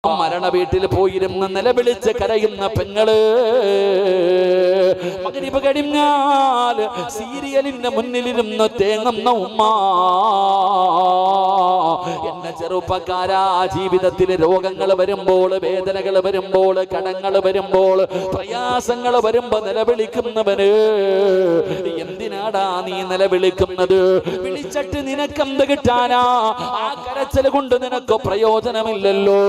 മരണ വീട്ടിൽ പോയിരുന്ന് നിലവിളിച്ച് കരയുന്ന പെങ്ങള് മഗ്‌രിബ് കഴിഞ്ഞാൽ സീരിയലിന്റെ മുന്നിലിരുന്ന് തേങ്ങുന്ന ഉമ്മ. എന്റെ ചെറുപ്പക്കാരാ, ജീവിതത്തിൽ രോഗങ്ങൾ വരുമ്പോൾ, വേദനകൾ വരുമ്പോൾ, കടങ്ങൾ വരുമ്പോൾ, പ്രയാസങ്ങൾ വരുമ്പോ നിലവിളിക്കുന്നവന് എന്തിനാടാ നീ നിലവിളിക്കുന്നത്? വിളിച്ചിട്ട് നിനക്കെന്ത് കിട്ടാനാ? ആ കരച്ചിൽ കൊണ്ട് നിനക്ക് പ്രയോജനമില്ലല്ലോ.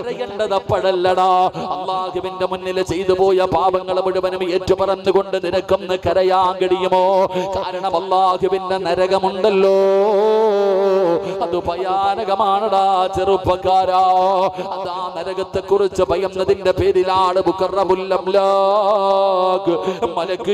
കരയേണ്ടതപ്പഴല്ലടാ. അല്ലാഹുവിന്റെ മുന്നിൽ ചെയ്തു പോയ പാപങ്ങൾ മുഴുവനും ഏറ്റുപറഞ്ഞുകൊണ്ട് നിനക്കൊന്ന് കരയാൻ കഴിയുമോ? കാരണം അല്ലാഹുവിന്റെ നരകമുണ്ടല്ലോ, അത് ഭയാനകമാണടാ ചെറുപ്പക്കാരാ. അതാ നരകത്തെ കുറിച്ച് ഭയന്നതിന്റെ പേരിലാണ് മുഖറബുൽ അംലാഖ് മലക്ക്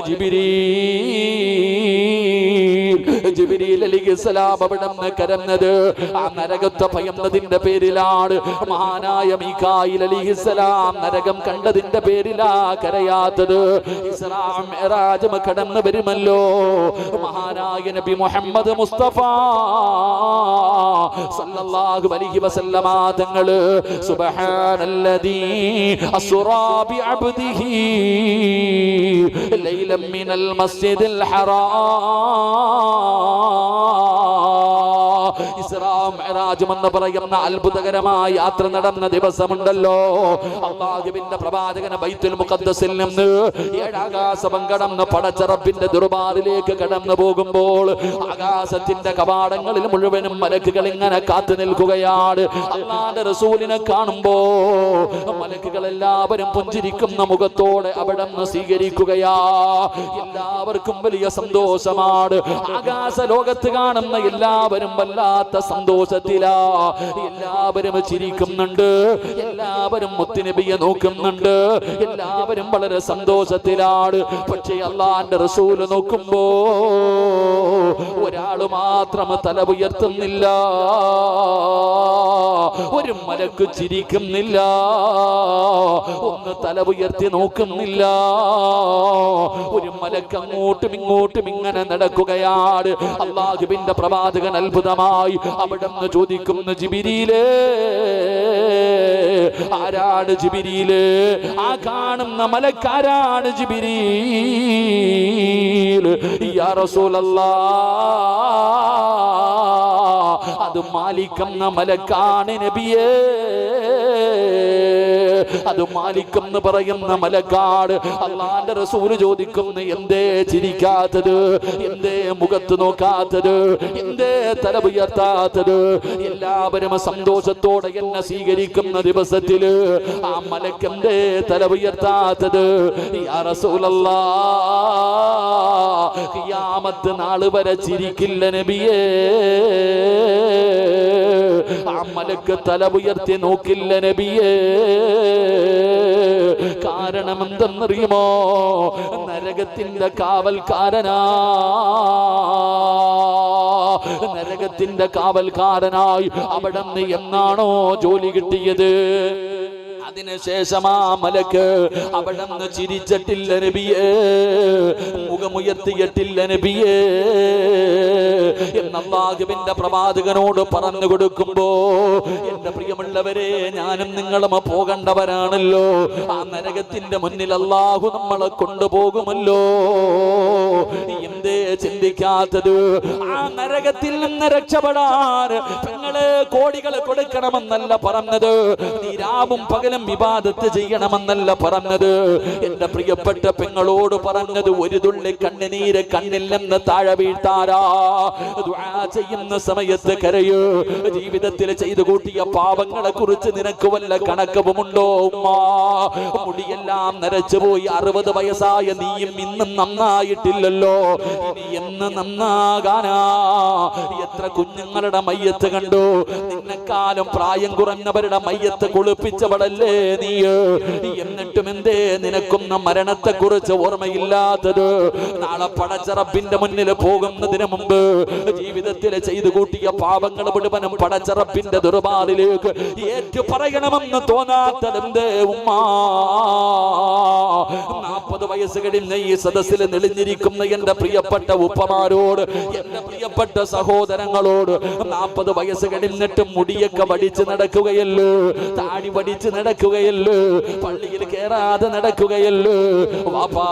ജിബ്രീൽ അലൈഹിസ്സലാം അവിടുന്ന് കരഞ്ഞത്. ആ നരകത്തെ ഭയന്നതിന്റെ പേരിലാണ്. മഹാനായ മീകായിൽ അലൈഹിസ്സലാം നരകം കണ്ടതിന്റെ പേരിലാ കരയാത്തത്. ഇസ്രാ മിഅ്റാജ് കടന്നു വരുമല്ലോ മഹാനായ നബി മുഹമ്മദ് മുസ്തഫ സല്ലല്ലാഹു അലൈഹി വസല്ലമ തങ്ങള് സുബ്ഹാനല്ലദീ അസ്റാ ബിഅബ്ദിഹി ലൈലൻ മിനൽ മസ്ജിദിൽ ഇസ്രാ മിഅ്റാജ് എന്ന് പറയുന്ന അത്ഭുതകരമായ യാത്ര നടന്ന ദിവസമുണ്ടല്ലോ. അല്ലാഹുവിന്റെ പ്രവാചകൻ ബൈത്തുൽ മുഖദ്ദസിൽ നിന്ന് ഏഴാകാശം കടന്ന് പടച്ച റബ്ബിന്റെ ദർബാറിലേക്ക് കടന്നു പോകുമ്പോൾ ആകാശത്തിന്റെ കവാടങ്ങളിൽ മുഴുവനും മലക്കുകൾ ഇങ്ങനെ കാത്തു നിൽക്കുകയാണ്. അല്ലാഹുവിന്റെ റസൂലിനെ കാണുമ്പോ മലക്കുകൾ എല്ലാവരും പുഞ്ചിരിക്കുന്ന മുഖത്തോടെ അവിടെ നിന്ന് സ്വീകരിക്കുകയാ. എല്ലാവർക്കും വലിയ സന്തോഷമാണ്. ആകാശ ലോകത്ത് കാണുന്ന എല്ലാവരും വല്ലാത്ത സന്തോഷത്തിലാ. എല്ലാവരും ചിരിക്കുന്നുണ്ട്, എല്ലാവരും മുത്തുനബിയെ നോക്കുന്നുണ്ട്, എല്ലാവരും വളരെ സന്തോഷത്തിലാണ്. പക്ഷേ അല്ലാഹുവിന്റെ റസൂൽ നോക്കുമ്പോ ഒരാൾ മാത്രം തല ഉയർത്തുന്നില്ല, ഒരു മലക്ക് ചിരിക്കുന്നില്ല, ഒന്ന് തല ഉയർത്തി നോക്കുന്നില്ല. ഒരു മലക്ക് അങ്ങോട്ടും ഇങ്ങോട്ടും ഇങ്ങനെ നടക്കുകയാണ്. അല്ലാഹുവിന്റെ പ്രവാചകൻ അത്ഭുതമായി അവിടുന്ന് ചോദിക്കുന്നു, ജിബ്രീലേ, ആരാണ് ജിബ്രീല്? ആ കാണുന്ന മലക്കാരാണ് ജിബ്രീൽ. യാ റസൂലല്ലാഹ്, അത് മാലിക്കെന്ന മലക്കാണ് നബിയേ. അത് മാലിക്കെന്ന് പറയുന്ന മലക്കാട്. അല്ലാഹുവിന്റെ റസൂൽ ചോദിക്കുന്നു, എന്തേ ചിരിക്കാത്തത്? എന്തേ മുഖത്ത് നോക്കാത്തത്? എന്തേ തല ഉയർത്താത്തത്? എല്ലാവരും സന്തോഷത്തോടെ എന്നെ സ്വീകരിക്കുന്ന ദിവസത്തില് ആ മലക്കെന്തേ തല ഉയർത്താത്തത്? യാ റസൂലല്ലാഹ്, ഖിയാമത്ത് നാൾ വരെ ചിരിക്കില്ല നബിയേ. ആ മലക്ക് തല ഉയർത്തി നോക്കില്ല നബിയേ. കാരണം എന്തെന്നറിയുമോ? നരകത്തിന്റെ കാവൽക്കാരനാ. നരകത്തിന്റെ കാവൽക്കാരനായി അവിടെ നിന്ന് എന്നാണോ ജോലി കിട്ടിയത്, അതിനുശേഷം ആ മലക്ക് അവിടെ നിന്ന് ചിരിച്ചിട്ടില്ല നബിയേ, മുഖമുയർത്തിയിട്ടില്ല നബിയേ എന്ന് അല്ലാഹുവിന്റെ പ്രവാചകനോട് പറഞ്ഞു കൊടുക്കുമ്പോ, എന്റെ പ്രിയമുള്ളവരെ, ഞാനും നിങ്ങളും പോകേണ്ടവരാണല്ലോ. ആ നരകത്തിന്റെ മുന്നിൽ അല്ലാഹു നമ്മളെ കൊണ്ടുപോകുമല്ലോ. എന്തേ ചിന്തിക്കാത്തത്? ആ നരകത്തിൽ നിന്ന് രക്ഷപ്പെടാൻ പെങ്ങളെ കോടികൾ കൊടുക്കണമെന്നല്ല പറഞ്ഞത്, നീരാവും പകലും ഇബാദത്ത് ചെയ്യണമെന്നല്ല പറഞ്ഞത്. എന്റെ പ്രിയപ്പെട്ട പെങ്ങളോട് പറഞ്ഞത്, ഒരു തുള്ളി കണ്ണുനീര് കണ്ണിൽ നിന്ന് താഴെ വീഴ്ത്താരാ. ദുആ ചെയ്യുന്ന സമയത്ത് കരയൂ. ജീവിതത്തിൽ ചെയ്തു കൂട്ടിയ പാപങ്ങളെ കുറിച്ച് നിനക്ക് വല്ല കണക്കവുമുണ്ടോ ഉമ്മ? മുടിയെല്ലാം നരച്ചുപോയി 60 വയസ്സായ നീയും ഇന്നും നന്നായിട്ടില്ലല്ലോ. ഇനി എന്ന് നന്നാകാനാ? എത്ര കുഞ്ഞുങ്ങളുടെ മയ്യത്ത് കണ്ടു. നിന്നെക്കാളും പ്രായം കുറഞ്ഞവരുടെ മയ്യത്ത് കുളിപ്പിച്ചവളല്ലേ നീ? എന്നിട്ടും എന്തേ നിനക്കൊന്ന മരണത്തെ കുറിച്ച് ഓർമ്മയില്ലാത്തത്? നാളെ പടച്ച റബ്ബിന്റെ മുന്നിൽ പോകുന്നതിന് മുമ്പ് ജീവിതത്തിൽ ചെയ്തു കൂട്ടിയ പാപങ്ങൾ മുഴുവനും പടച്ച റബ്ബിന്റെ ദർബാറിലേക്ക് ഏറ്റു പറയണമെന്ന് തോന്നാത്തതെന്തേ ഉമ്മ? 40 വയസ്സ് കഴിഞ്ഞ ഈ സദസ്സിൽ നെളിഞ്ഞിരിക്കുന്ന എന്റെ പ്രിയപ്പെട്ട ഉപ്പമാരോട്, എന്റെ പ്രിയപ്പെട്ട സഹോദരങ്ങളോട്, 40 വയസ്സ് കഴിഞ്ഞിട്ട് മുടിയൊക്കെ വടിച്ച് നടക്കുകയല്ലോ, താടി വടിച്ച് നടക്കുകയല്ലോ, പള്ളിയിൽ കേറാതെ നടക്കുകയല്ലോ. വാപ്പാ,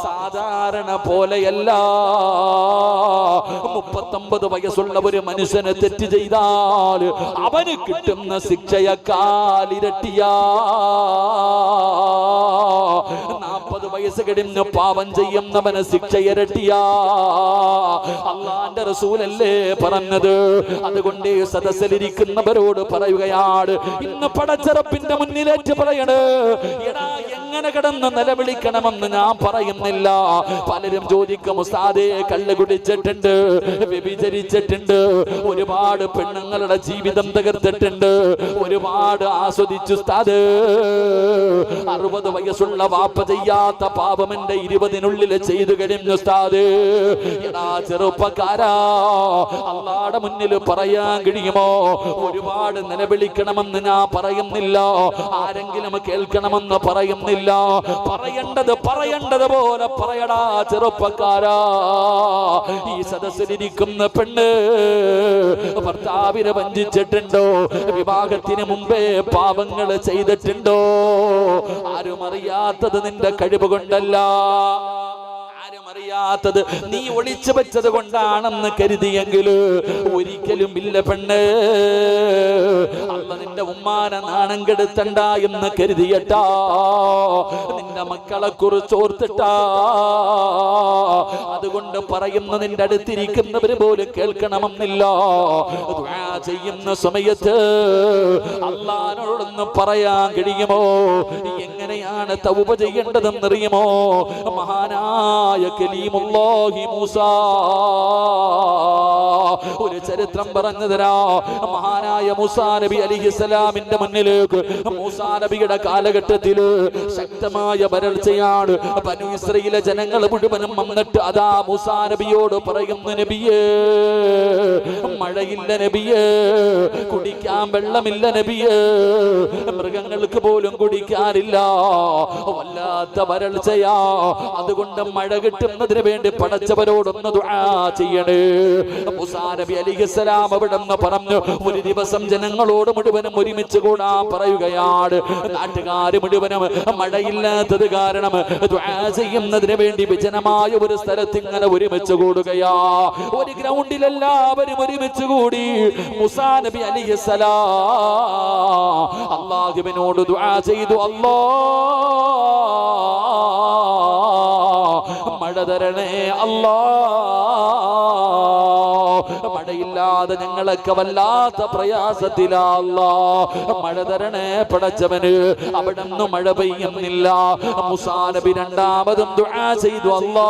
സാധാരണ പോലെയല്ല. 39 വയസ്സുള്ള ഒരു മനുഷ്യന് തെറ്റ് ചെയ്താൽ അവന് കിട്ടുന്ന ശിക്ഷയെക്കാലിരട്ടിയാ. 40 വയസ്സ് കഴിഞ്ഞ് പാപം ചെയ്യുന്നവന് ശിക്ഷ ഇരട്ടിയാ. അള്ളാന്റെ റസൂലല്ലേ പറഞ്ഞത്? അതുകൊണ്ട് സദസ്സിലിരിക്കുന്നവരോട് പറയുകയാണ്, ഇന്ന് പടച്ചറപ്പിന്റെ മുന്നിലേറ്റ് പറയണ്, എടാ എങ്ങനെ കിടന്ന് നിലവിളിക്കണമെന്ന് ഞാൻ പറയുന്നില്ല. പലരും ചോദിക്കും, ഉസ്താദേ കള്ള് കുടിച്ചിട്ടുണ്ട്, വ്യഭിചരിച്ചിട്ടുണ്ട്, ഒരുപാട് പെണ്ണുങ്ങളുടെ ജീവിതം തകർത്തിട്ടുണ്ട്, ഒരുപാട് ആസ്വദിച്ചു ഉസ്താദ്. 60 വയസ്സുള്ള വാപ്പ ചെയ്യാത്ത പാപം എന്റെ 20-നുള്ളിൽ ചെയ്തു കഴിഞ്ഞു ഉസ്താദ്. എടാ ചെറുപ്പക്കാരാ, അള്ളാടെ മുന്നിൽ പറയാൻ കഴിയുമോ? ഒരുപാട് നിലവിളിക്കണമെന്ന് ഞാൻ പറയുന്നില്ല, ആരെങ്കിലും കേൾക്കണമെന്ന് പറയുന്നില്ല. പറയേണ്ടത് പോലെ പറയടാ ചെറുപ്പക്കാരാ. ഈ സദസ്സിലിരിക്കുന്ന പെണ്ണ് ഭർത്താവിനെ വഞ്ചിച്ചിട്ടുണ്ടോ? വിവാഹത്തിന് മുമ്പേ പാപങ്ങൾ ചെയ്തിട്ടുണ്ടോ? ആരും അറിയാത്തത് നിന്റെ കഴിവ് കൊണ്ടല്ല, അറിയാത്തത് നീ ഒളിച്ചു വെച്ചത് കൊണ്ടാണെന്ന് കരുതിയെങ്കിൽ ഒരിക്കലും ഇല്ല പെണ്ണ്. അല്ല നിന്റെ ഉമ്മാനെ നാണം കെടുത്തണ്ട എന്ന് കരുതിയട്ടാ, നിന്റെ മക്കളെ കുറിച്ച് ഓർത്തിട്ടാ. അതുകൊണ്ട് പറയുന്ന നിന്റെ അടുത്തിരിക്കുന്നവര് പോലും കേൾക്കണമെന്നില്ല. ദുആ ചെയ്യുന്ന സമയത്ത് അല്ലാഹുവോടൊന്ന് പറയാൻ കഴിയുമോ? എങ്ങനെയാണ് തൗബ ചെയ്യേണ്ടതെന്നറിയുമോ? മഹാനായ കലീമുല്ലാഹി മൂസ ഒരു ചരിത്രം പറഞ്ഞു തരാ. മഹാനായ മൂസാ നബി അലൈഹിസ്സലാമിന്റെ മുന്നിലേക്ക് മൂസാ നബിയുടെ കാലഘട്ടത്തിൽ ശക്തമായ വരൾച്ചയാണ്. ബനൂ ഇസ്രായേലിലെ ജനങ്ങൾ മുഴുവനും വന്നിട്ട് അതാ മൂസാ നബിയോട് പറയുന്നു, നബിയേ മഴയില്ല നബിയേ, കുടിക്കാൻ വെള്ളമില്ല നബിയേ, മൃഗങ്ങൾക്ക് പോലും കുടിക്കാനില്ല, വല്ലാത്ത വരൾച്ചയാ. അതുകൊണ്ട് മഴ കിട്ടുന്നതിന് വേണ്ടി പടച്ചവരോടൊന്ന് ദുആ ചെയ്യണേ. മൂസാ നബി അലൈഹിസ്സലാം അവിടെന്ന് പറഞ്ഞു, ഒരു ദിവസം ജനങ്ങളോട് മുഴുവനും ഒരുമിച്ച് കൂടാൻ പറയുകയാണ്. നാട്ടുകാര് മുഴുവനും മഴയില്ലാത്തത് കാരണം ദുആ ചെയ്യുന്നതിന് വേണ്ടി വിജനമായ ഒരു സ്ഥലത്ത് ഇങ്ങനെ ഒരുമിച്ച് കൂടുകയാ. ഒരു ഗ്രൗണ്ടിൽ എല്ലാവരും ഒരുമിച്ച് കൂടി. മൂസാ നബി അലൈഹിസ്സലാം അല്ലാഹുവിനോട് ദുആ ചെയ്തു, മഴ തരണേ അല്ലാ, മഴയില്ലാതെ ഞങ്ങളൊക്കെ വല്ലാത്ത പ്രയാസത്തിലാ അല്ലാ, മഴ തരണേ പടച്ചവന്. അവിടുന്ന് മഴ പെയ്യുന്നില്ല. മൂസാ നബി രണ്ടാമതും ദുആ ചെയ്തു, അല്ലാ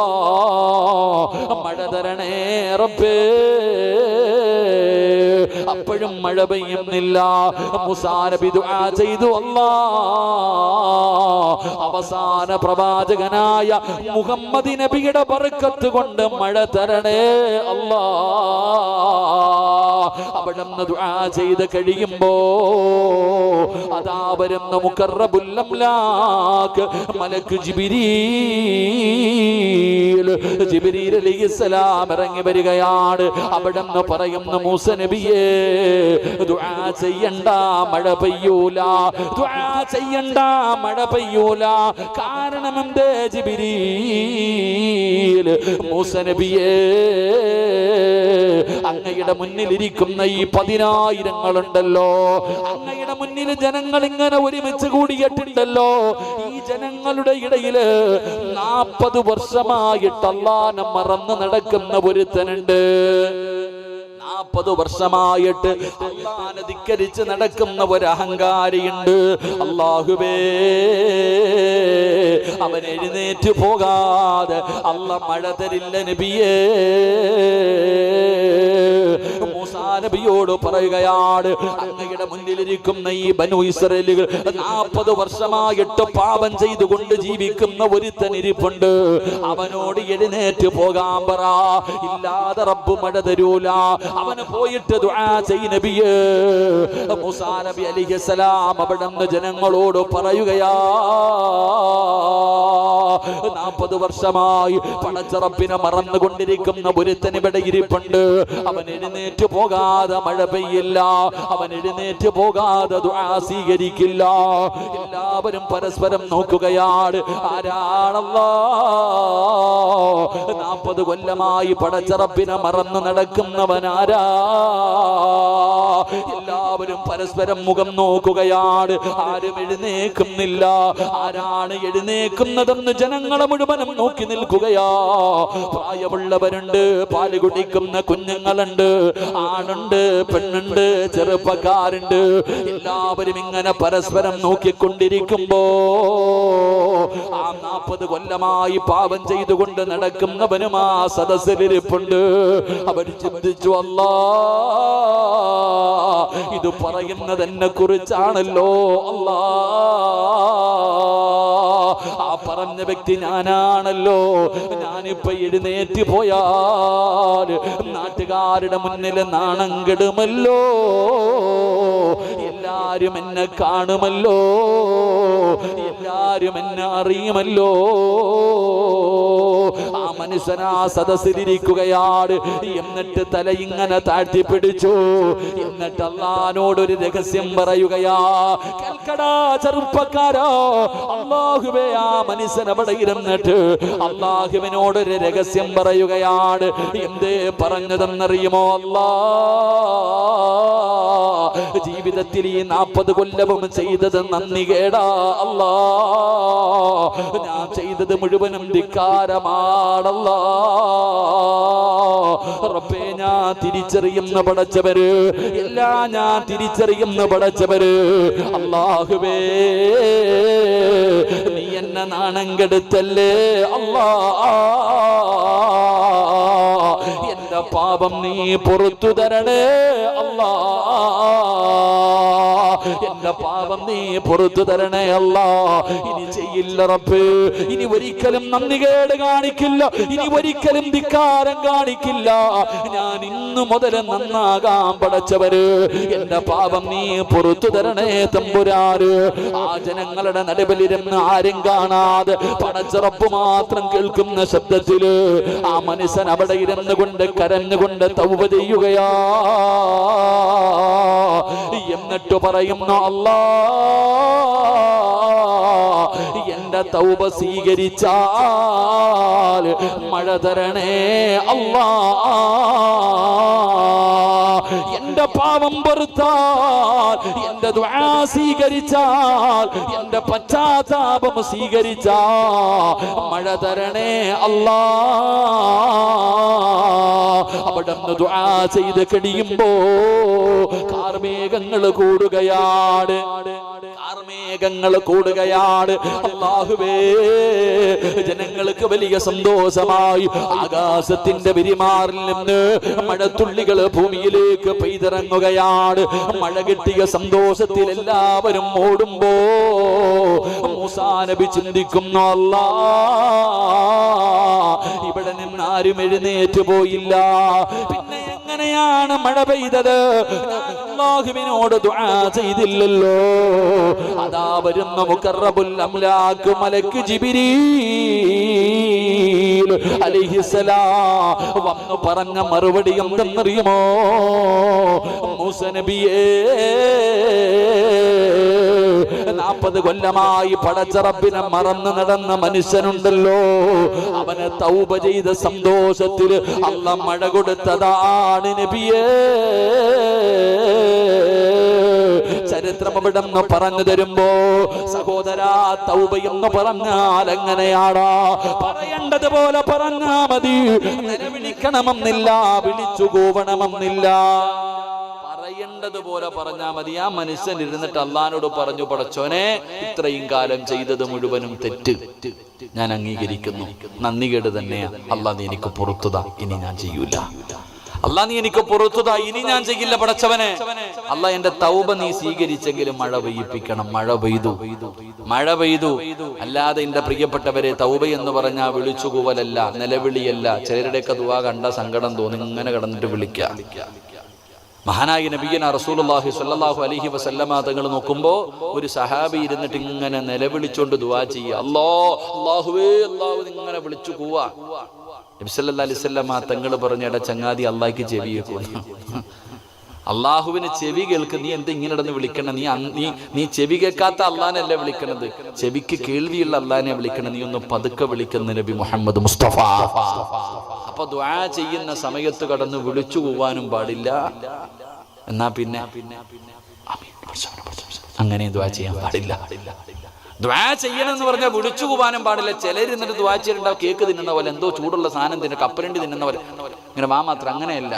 മഴ തരണേ റബ്ബേ. അപ്പോഴും മഴ പെയ്യുന്നില്ല. മൂസാ നബി ദുആ ചെയ്തു, അല്ലാ അവസാന പ്രവാചകനായ മുഹമ്മദ് നബിയുടെ ബർക്കത്ത് കൊണ്ട് മഴ തരണേ അല്ലാ. അവിടുന്ന് ദുആ ചെയ്ത് കഴിയുമ്പോ അതാ വരുന്ന മുഖറബുൽ അംലാക്ക് മലക്ക് ജിബ്രീൽ അലൈഹിസ്സലാം ഇറങ്ങി വരികയാണ്. അവിടുന്ന് പറയുന്ന, മൂസ നബിയേ ദുആ ചെയ്യണ്ട മഴ പെയ്യൂല, ദുആ ചെയ്യണ്ട മഴ പെയ്യൂല. കാരണം എന്തേ ജിബ്രീൽ? മൂസ നബിയേ അങ്ങയുടെ മുന്നിലിരിക്കുന്ന ഈ 10,000-ങ്ങളുണ്ടല്ലോ, അങ്ങയുടെ മുന്നിൽ ജനങ്ങൾ ഇങ്ങനെ ഒരുമിച്ച് കൂടിയിട്ടുണ്ടല്ലോ, ഈ ജനങ്ങളുടെ ഇടയില് 40 വർഷമായിട്ട് അല്ലാഹനെ മറന്ന് നടക്കുന്ന ഒരുത്തനുണ്ട്. 40 വർഷമായിട്ട് അല്ലാഹനെ ധിക്കരിച്ച് നടക്കുന്ന ഒരു അഹങ്കാരിയുണ്ട്. അല്ലാഹുവേ അവൻ എഴുന്നേറ്റ് പോകാതെ അല്ലാഹ് മഴ തരില്ല നബിയേ. മൂസ മൂസാ നബിയോട് പറയുകയാണ്, അങ്ങയുടെ മുന്നിലിരിക്കുന്ന ഈ ബനു ഇസ്രായേലുകൾ 40 വർഷമായിട്ട് പാപം ചെയ്തുകൊണ്ട് ജീവിക്കുന്ന ഒരുത്തൻ ഇരിപ്പുണ്ട്, അവനോട് എഴുന്നേറ്റ് പോകാൻ പറ, ഇല്ലാതെ റബ്ബ് മഴ തരൂല, അവന് പോയിട്ട് ദുആ ചെയ്യ് നബിയേ. മൂസാ നബി അലൈഹിസ്സലാം അവിടുന്ന് ജനങ്ങളോട് പറയുകയാ, 40 വർഷമായി പടച്ച റബ്ബിനെ മറന്നുകൊണ്ടിരിക്കുന്ന ഒരുത്തൻ ഇവിടെ ഇരിപ്പുണ്ട്, അവൻ എഴുന്നേറ്റ് പോകാതെ മഴ പെയ്യില്ല, അവൻ എഴുന്നേറ്റ് പോകാതെ ദുആ സ്വീകരിക്കില്ല. എല്ലാവരും പരസ്പരം നോക്കുകയാണ്, ആരാണല്ലാഹ്? 40 കൊല്ലമായി പടച്ച റബ്ബിനെ മറന്നു നടക്കുന്നവനാരാ? എല്ലാവരും പരസ്പരം മുഖം നോക്കുകയാണ്, ആരും എഴുന്നേക്കുന്നില്ല. ആരാണ് എഴുന്നേക്കുന്നതെന്ന് ജനങ്ങളെ മുഴുവനും നോക്കി നിൽക്കുകയാ. പ്രായമുള്ളവരുണ്ട്, പാല് കുടിക്കുന്ന കുഞ്ഞുങ്ങളുണ്ട്, ആണുണ്ട്, പെണ്ണുണ്ട്, ചെറുപ്പക്കാരുണ്ട്. എല്ലാവരും ഇങ്ങനെ പരസ്പരം നോക്കിക്കൊണ്ടിരിക്കുമ്പോ ആ 40 കൊല്ലമായി പാപം ചെയ്തുകൊണ്ട് നടക്കുന്നവനും ആ സദസ്സിലിരിപ്പുണ്ട്. അവർ ചിന്തിച്ചു, അല്ലാഹ് ഇത് പറയുന്നത് എന്നെ കുറിച്ചാണല്ലോ, അല്ലാഹ് ആ പറഞ്ഞ വ്യക്തി ഞാനാണല്ലോ. ഞാനിപ്പോ എഴുന്നേറ്റ് പോയാൽ നാട്ടുകാരുടെ മുന്നിൽ നാണം കെടുമല്ലോ, എല്ലാരും എന്നെ കാണുമല്ലോ, എല്ലാരും എന്നെ അറിയുമല്ലോ. ആ മനുഷ്യൻ ആ സദസ്സിലിരിക്കുകയാണ്. എന്നിട്ട് തല ഇങ്ങനെ താഴ്ത്തിപ്പിടിച്ചു. എന്നിട്ട് അല്ലാഹുവോടൊരു രഹസ്യം പറയുകയാ, കേൾക്കടാ ചെറുപ്പക്കാരാ, അല്ലാഹുവേ ആ മനുഷ്യൻ അവിടെ ഇരുന്നിട്ട് അല്ലാഹുവിനോടൊരു രഹസ്യം പറയുകയാണ്. എന്തേ പറഞ്ഞതെന്നറിയുമോ? അല്ലാഹ് ജീവിതത്തിൽ ഈ 40 കൊല്ലവും ചെയ്തത് നന്ദി കേടാ അല്ലാഹ്, ഞാൻ ചെയ്തത് മുഴുവനും ധിക്കാരമാണല്ലാ. റബ്ബേ ഞാൻ തിരിച്ചറിയുന്ന പടച്ചവര്, എല്ലാം ഞാൻ തിരിച്ചറിയുന്ന പടച്ചവര്. അല്ലാഹുവേ നീ എന്നെ നാണം കെടുത്തല്ലേ അല്ലാഹ്, എന്റെ പാപം നീ പുറത്തു തരണേ അല്ലാഹ്, എന്റെ പാപം നീ പുറത്തു തരണേ അല്ലാഹ്. ഇനി ചെയ്യില്ല റബ്ബേ, ഇനി ഒരിക്കലും നന്ദികേട് കാണിക്കില്ല, ഇനി ഒരിക്കലും ധിക്കാരം കാണിക്കില്ല. ഞാൻ ഇന്നു മുതൽ നന്നാകാൻ പടച്ചവര്, എന്റെ പാപം നീ പുറത്തു തരണേ തമ്പുരാന്. ആ ജനങ്ങളുടെ നടുവിലിരുന്ന് ആരും കാണാതെ പടച്ച റബ്ബ് മാത്രം കേൾക്കുന്ന ശബ്ദത്തില് ആ മനുഷ്യൻ അവിടെ ഇരുന്നു കൊണ്ട് കരഞ്ഞുകൊണ്ട് തൗബ ചെയ്യുകയാ. എന്നിട്ട് പറയുന്നു, അല്ലാഹ് എന്റെ തൗബ സ്വീകരിച്ചാൽ മഴ തരണേ അല്ലാഹ്, എന്റെ പാപം പൊറുത്താൽ, എന്റെ ദുആ സ്വീകരിച്ചാൽ, എന്റെ പശ്ചാത്താപം സ്വീകരിച്ചാൽ മഴ തരണേ അല്ലാഹ്. അവിടുന്ന് ദുആ ചെയ്ത് കഴിയുമ്പോ കാർമേഘങ്ങൾ കൂടുകയാണ്, കാർമേഘങ്ങൾ കൂടുകയാണ്. അല്ലാഹുവേ ജനങ്ങൾക്ക് വലിയ സന്തോഷമായി ആകാശത്തിന്റെ വിരിമാറിൽ നിന്ന് മഴത്തുള്ളികൾ ഭൂമിയിലേക്ക് പെയ്തിറങ്ങുകയാണ്. മഴ കിട്ടിയ സന്തോഷത്തിൽ എല്ലാവരും ഓടുമ്പോ മൂസാ നബി ചിന്തിക്കുന്നു, അല്ലാഹ് ഇവിടെ നിന്ന് ആരും എഴുന്നേറ്റ് പോയില്ല, പിന്നെ എങ്ങനെയാണ് മഴ പെയ്തത്? അല്ലാഹുവിനോട് ദുആ ചെയ്തില്ലല്ലോ. അതാ വരുന്ന മുഖറബുൽ അംലാക്ക് മലക്ക് ജിബ്രീൽ അലൈഹിസ്സലാം വന്നു പറഞ്ഞ മറുപടി എന്തെന്നറിയുമോ? മൂസ നബിയേ, 40 കൊല്ലമായി പടച്ച റബ്ബിനെ മറന്നു നടന്ന മനുഷ്യനുണ്ടല്ലോ, അവനെ തൗബ ചെയ്ത സന്തോഷത്തിൽ അല്ലാഹ് മഴ കൊടുത്തതാണ് നബിയേ. ചരിത്രം അവിടെ നിന്ന് പറഞ്ഞു തരുമ്പോ സഹോദരാ, തൗബ എന്ന് പറഞ്ഞാൽ എങ്ങനെയാണോ? പറയേണ്ടതുപോലെ പറഞ്ഞാ മതി. നിലവിളിക്കണമെന്നില്ല, വിളിച്ചു കൂവണമെന്നില്ല, പറയേണ്ടതുപോലെ പറഞ്ഞാ മതി. ആ മനുഷ്യൻ ഇരുന്നിട്ട് അള്ളാഹിനോട് പറഞ്ഞു, പടച്ചോനെ ഇത്രയും കാലം ചെയ്തത് മുഴുവനും തെറ്റ്, ഞാൻ അംഗീകരിക്കുന്നു, നന്ദികേട് തന്നെയാ, അള്ളാഹ് നീ എനിക്ക് പുറത്തുതാ, ഇനി ഞാൻ ചെയ്യൂല. അല്ലാ നീ എനിക്ക് പുറത്തുതാ, ഇനി ഞാൻ ചെയ്യില്ല പടച്ചവനെ. അല്ലാ എന്റെ തൗബ നീ സ്വീകരിച്ചെങ്കിലും മഴ പെയ്യിപ്പിക്കണം. മഴ പെയ്തു. അല്ലാതെ എന്റെ പ്രിയപ്പെട്ടവരെ, തൗബ എന്ന് പറഞ്ഞാൽ വിളിച്ചുകൂവലല്ല, നിലവിളിയല്ല. ചിലരുടെയൊക്കെ ദുആ കണ്ട സങ്കടം തോന്നി ഇങ്ങനെ കിടന്നിട്ട് വിളിക്കുക. മഹാനായ നബിയന റസൂലുള്ളാഹി സ്വല്ലല്ലാഹു അലൈഹി വസല്ലമ തങ്ങൾ നോക്കുമ്പോൾ ഒരു സഹാബി ഇരുന്നിട്ട് ഇങ്ങനെ നിലവിളിച്ചോണ്ട് ദുആ ചെയ്യുക. അല്ലാഹുവേ അല്ലാഹു ഇങ്ങനെ വിളിച്ചു കൂവാ. നബി സല്ലല്ലാഹു അലൈഹി വസല്ലമ തങ്ങൾ പറഞ്ഞ എടാ ചങ്ങാതി, അല്ലാഹ്ക്ക് ചെവി കേൾക്കുന്നു. അള്ളാഹുവിന് ചെവി കേൾക്ക്. നീ എന്താ ഇങ്ങനെ ഇടന്ന് വിളിക്കണം? നീ ചെവി കേൾക്കാത്ത അള്ളാഹനല്ലേ വിളിക്കണത്, ചെവിക്ക് കേൾവിയുള്ള അള്ളാഹിനെ വിളിക്കണം. നീ ഒന്ന് പതുക്കെ വിളിക്കുന്ന നബി മുഹമ്മദ് മുസ്തഫ. അപ്പൊ ദുആ ചെയ്യുന്ന സമയത്ത് കടന്ന് വിളിച്ചു പോവാനും പാടില്ല. എന്നാ പിന്നെ അങ്ങനെ ദുആ ചെയ്യാൻ പാടില്ല. ദുആ ചെയ്യണം എന്ന് പറഞ്ഞാൽ വിളിച്ചു പോവാനും പാടില്ല. ചിലരിന്നിട്ട് ദുആ ചെയ്യണ്ടാവും, കേക്ക് തിന്നുന്ന പോലെ, എന്തോ ചൂടുള്ള സാധനം തിന്നെ, കപ്പലണ്ടി തിന്നുന്ന പോലെ, ഇങ്ങനെ വാ മാത്രം. അങ്ങനെയല്ല.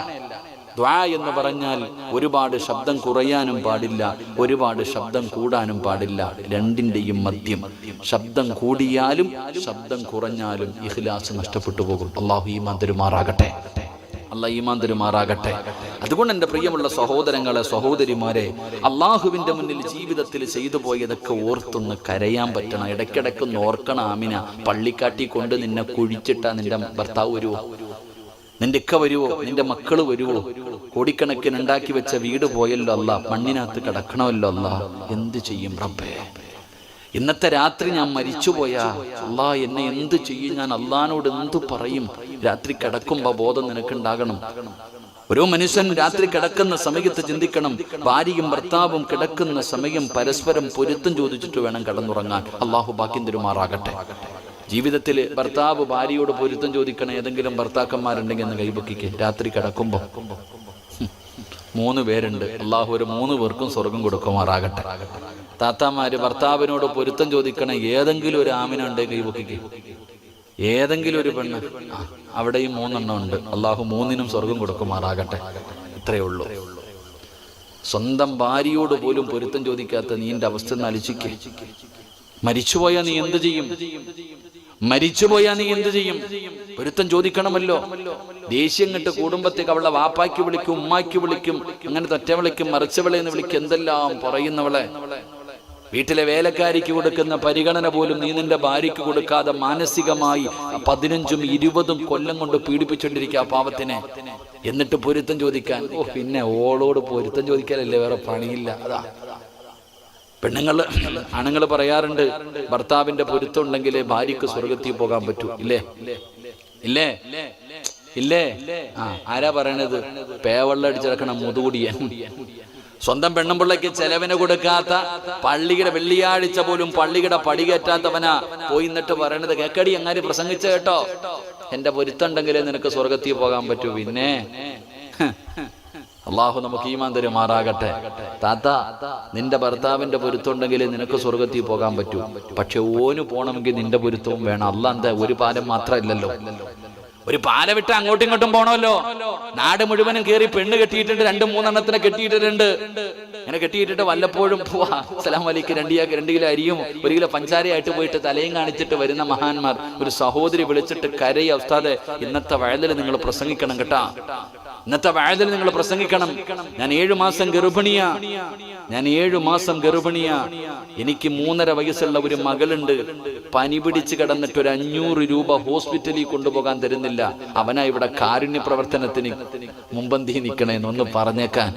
ദുആ എന്ന് പറഞ്ഞാൽ ഒരുപാട് ശബ്ദം കുറയാനും പാടില്ല, ഒരുപാട് ശബ്ദം കൂടാനും പാടില്ല. രണ്ടിന്റെയും മധ്യം. ശബ്ദം കൂടിയാലും ശബ്ദം കുറഞ്ഞാലും ഇഖ്ലാസ് നഷ്ടപ്പെട്ടു പോകും. അല്ലാഹു ഈമാൻ തരുമാറാകട്ടെ. അല്ലാഹു ഈമാൻ തരുമാറാകട്ടെ. അതുകൊണ്ട് എൻ്റെ പ്രിയമുള്ള സഹോദരങ്ങളെ, സഹോദരിമാരെ, അള്ളാഹുവിൻ്റെ മുന്നിൽ ജീവിതത്തിൽ ചെയ്തു പോയതൊക്കെ ഓർത്തൊന്ന് കരയാൻ പറ്റണം. ഇടയ്ക്കിടയ്ക്കൊന്ന് ഓർക്കണം. ആമിന, പള്ളിക്കാട്ടി കൊണ്ട് നിന്നെ കുഴിച്ചിട്ടാ നിന്റെ ഭർത്താവ് വരുവോ? നിന്റെ ഇക്ക വരുവോ? നിന്റെ മക്കള് വരുവോ? കോടിക്കണക്കിന് ഉണ്ടാക്കി വെച്ച വീട് പോയല്ലോ അല്ലാ, മണ്ണിനകത്ത് കിടക്കണമല്ലോ അല്ലാ. എന്ത് ചെയ്യും റബ്ബേ? ഇന്നത്തെ രാത്രി ഞാൻ മരിച്ചുപോയാ അല്ലാ, എന്നെ എന്ത് ചെയ്യും? ഞാൻ അള്ളാനോട് എന്തു പറയും? രാത്രി കിടക്കുമ്പോ ബോധം നിനക്കുണ്ടാകണം. ഓരോ മനുഷ്യൻ രാത്രി കിടക്കുന്ന സമയത്ത് ചിന്തിക്കണം. ഭാര്യയും ഭർത്താവും കിടക്കുന്ന സമയം പരസ്പരം പൊരുത്തം ചോദിച്ചിട്ട് വേണം കിടന്നുറങ്ങാൻ. അള്ളാഹു ഭാഗ്യം തരുമാറാകട്ടെ. ജീവിതത്തിൽ ഭർത്താവ് ഭാര്യയോട് പൊരുത്തം ചോദിക്കണ ഏതെങ്കിലും ഭർത്താക്കന്മാരുണ്ടെങ്കിൽ എന്ന് കൈപൊക്കിക്ക്. രാത്രി കിടക്കുമ്പോ 3 പേരുണ്ട്. അള്ളാഹു ഒരു 3 പേർക്കും സ്വർഗം കൊടുക്കുമാറാകട്ടെ. താത്താമാര് ഭർത്താവിനോട് പൊരുത്തം ചോദിക്കണ ഏതെങ്കിലും ഒരു ആമിനുണ്ട് കൈപൊക്കിക്ക്. ഏതെങ്കിലും ഒരു പെണ്ണ്, അവിടെയും 3 എണ്ണം ഉണ്ട്. അള്ളാഹു 3നും സ്വർഗം കൊടുക്കുമാറാകട്ടെ. ഇത്രയേ ഉള്ളൂ. സ്വന്തം ഭാര്യയോട് പോലും പൊരുത്തം ചോദിക്കാത്ത നീന്റെ അവസ്ഥ അലിച്ചിക്ക്. മരിച്ചുപോയാ നീ എന്ത് ചെയ്യും? മരിച്ചുപോയാ നീ എന്ത് ചെയ്യും? പൊരുത്തം ചോദിക്കണമല്ലോ. ദേഷ്യം കെട്ട് കുടുംബത്തേക്ക് അവളെ വാപ്പാക്കി വിളിക്കും, ഉമ്മാക്കി വിളിക്കും, അങ്ങനെ തൊറ്റ വിളിക്കും, മറിച്ചവളെ എന്ന് വിളിക്കും, എന്തെല്ലാം പറയുന്നവളെ. വീട്ടിലെ വേലക്കാരിക്ക് കൊടുക്കുന്ന പരിഗണന പോലും നീ നിന്റെ ഭാര്യയ്ക്ക് കൊടുക്കാതെ മാനസികമായി 15ഉം 20ഉം കൊല്ലം കൊണ്ട് പീഡിപ്പിച്ചുകൊണ്ടിരിക്കുക ആ പാവത്തിനെ. എന്നിട്ട് പൊരുത്തം ചോദിക്കാൻ, പിന്നെ ഓളോട് പൊരുത്തം ചോദിക്കാനല്ലേ, വേറെ പണിയില്ല. അതാ ആണുങ്ങൾ പറയാറുണ്ട്, ഭർത്താവിന്റെ പൊരുത്തം ഉണ്ടെങ്കിലേ ഭാര്യക്ക് സ്വർഗത്തിൽ പോകാൻ പറ്റൂ. ഇല്ലേ? ആരാ പറയണത്? പേവെള്ളം അടിച്ചിറക്കണം മുതുകുടിയൻ. സ്വന്തം പെണ്ണുമ്പിള്ളയ്ക്ക് ചെലവിന് കൊടുക്കാത്ത, പള്ളിയുടെ വെള്ളിയാഴ്ച പോലും പള്ളിയുടെ പടി കയറ്റാത്തവനാ പോയി എന്നിട്ട് പറയണത്, കേക്കടി എങ്ങാനും പ്രസംഗിച്ച കേട്ടോ, എന്റെ പൊരുത്തം ഉണ്ടെങ്കിലേ നിനക്ക് സ്വർഗത്തിൽ പോകാൻ പറ്റൂ. പിന്നെ അള്ളാഹു നമുക്ക് ഈമാൻ തരുമാറാകട്ടെ. താത്ത, നിന്റെ ഭർത്താവിന്റെ പൊരുത്തമുണ്ടെങ്കിലേ നിനക്ക് സ്വർഗത്തിൽ പോകാൻ പറ്റൂ. പക്ഷെ ഓന് പോകണമെങ്കിൽ നിന്റെ പൊരുത്തവും വേണം. അല്ലാ എന്താ ഒരു പാലം മാത്രമില്ലല്ലോ, ഒരു പാല വിട്ട് അങ്ങോട്ടും ഇങ്ങോട്ടും പോണമല്ലോ. നാട് മുഴുവനും കയറി പെണ്ണ് കെട്ടിയിട്ടുണ്ട്, 2-3 എണ്ണത്തിനെ കെട്ടിയിട്ടിട്ടുണ്ട്. ഇങ്ങനെ കെട്ടിയിട്ടിട്ട് വല്ലപ്പോഴും പോവാ, അസ്സലാമു അലൈക്കും, 2 കിലോ അരിയും 1 കിലോ പഞ്ചാരയായിട്ട് പോയിട്ട് തലയും കാണിച്ചിട്ട് വരുന്ന മഹാന്മാർ. ഒരു സഹോദരി വിളിച്ചിട്ട് കരയ, ഉസ്താദേ ഇന്നത്തെ വയലിൽ നിങ്ങൾ പ്രസംഗിക്കണം കേട്ടാ, ഇന്നത്തെ വയലിൽ നിങ്ങൾ പ്രസംഗിക്കണം. ഞാൻ 7 മാസം ഗർഭിണിയാ, എനിക്ക് 3.5 വയസ്സുള്ള ഒരു മകളുണ്ട്. പനി പിടിച്ച് കിടന്നിട്ട് ഒരു 500 രൂപ ഹോസ്പിറ്റലിൽ കൊണ്ടുപോകാൻ തരുന്നില്ല. അവനാ ഇവിടെ കാരുണ്യ പ്രവർത്തനത്തിന് മുമ്പന്തി നിൽക്കണേന്നൊന്ന് പറഞ്ഞേക്കാൻ.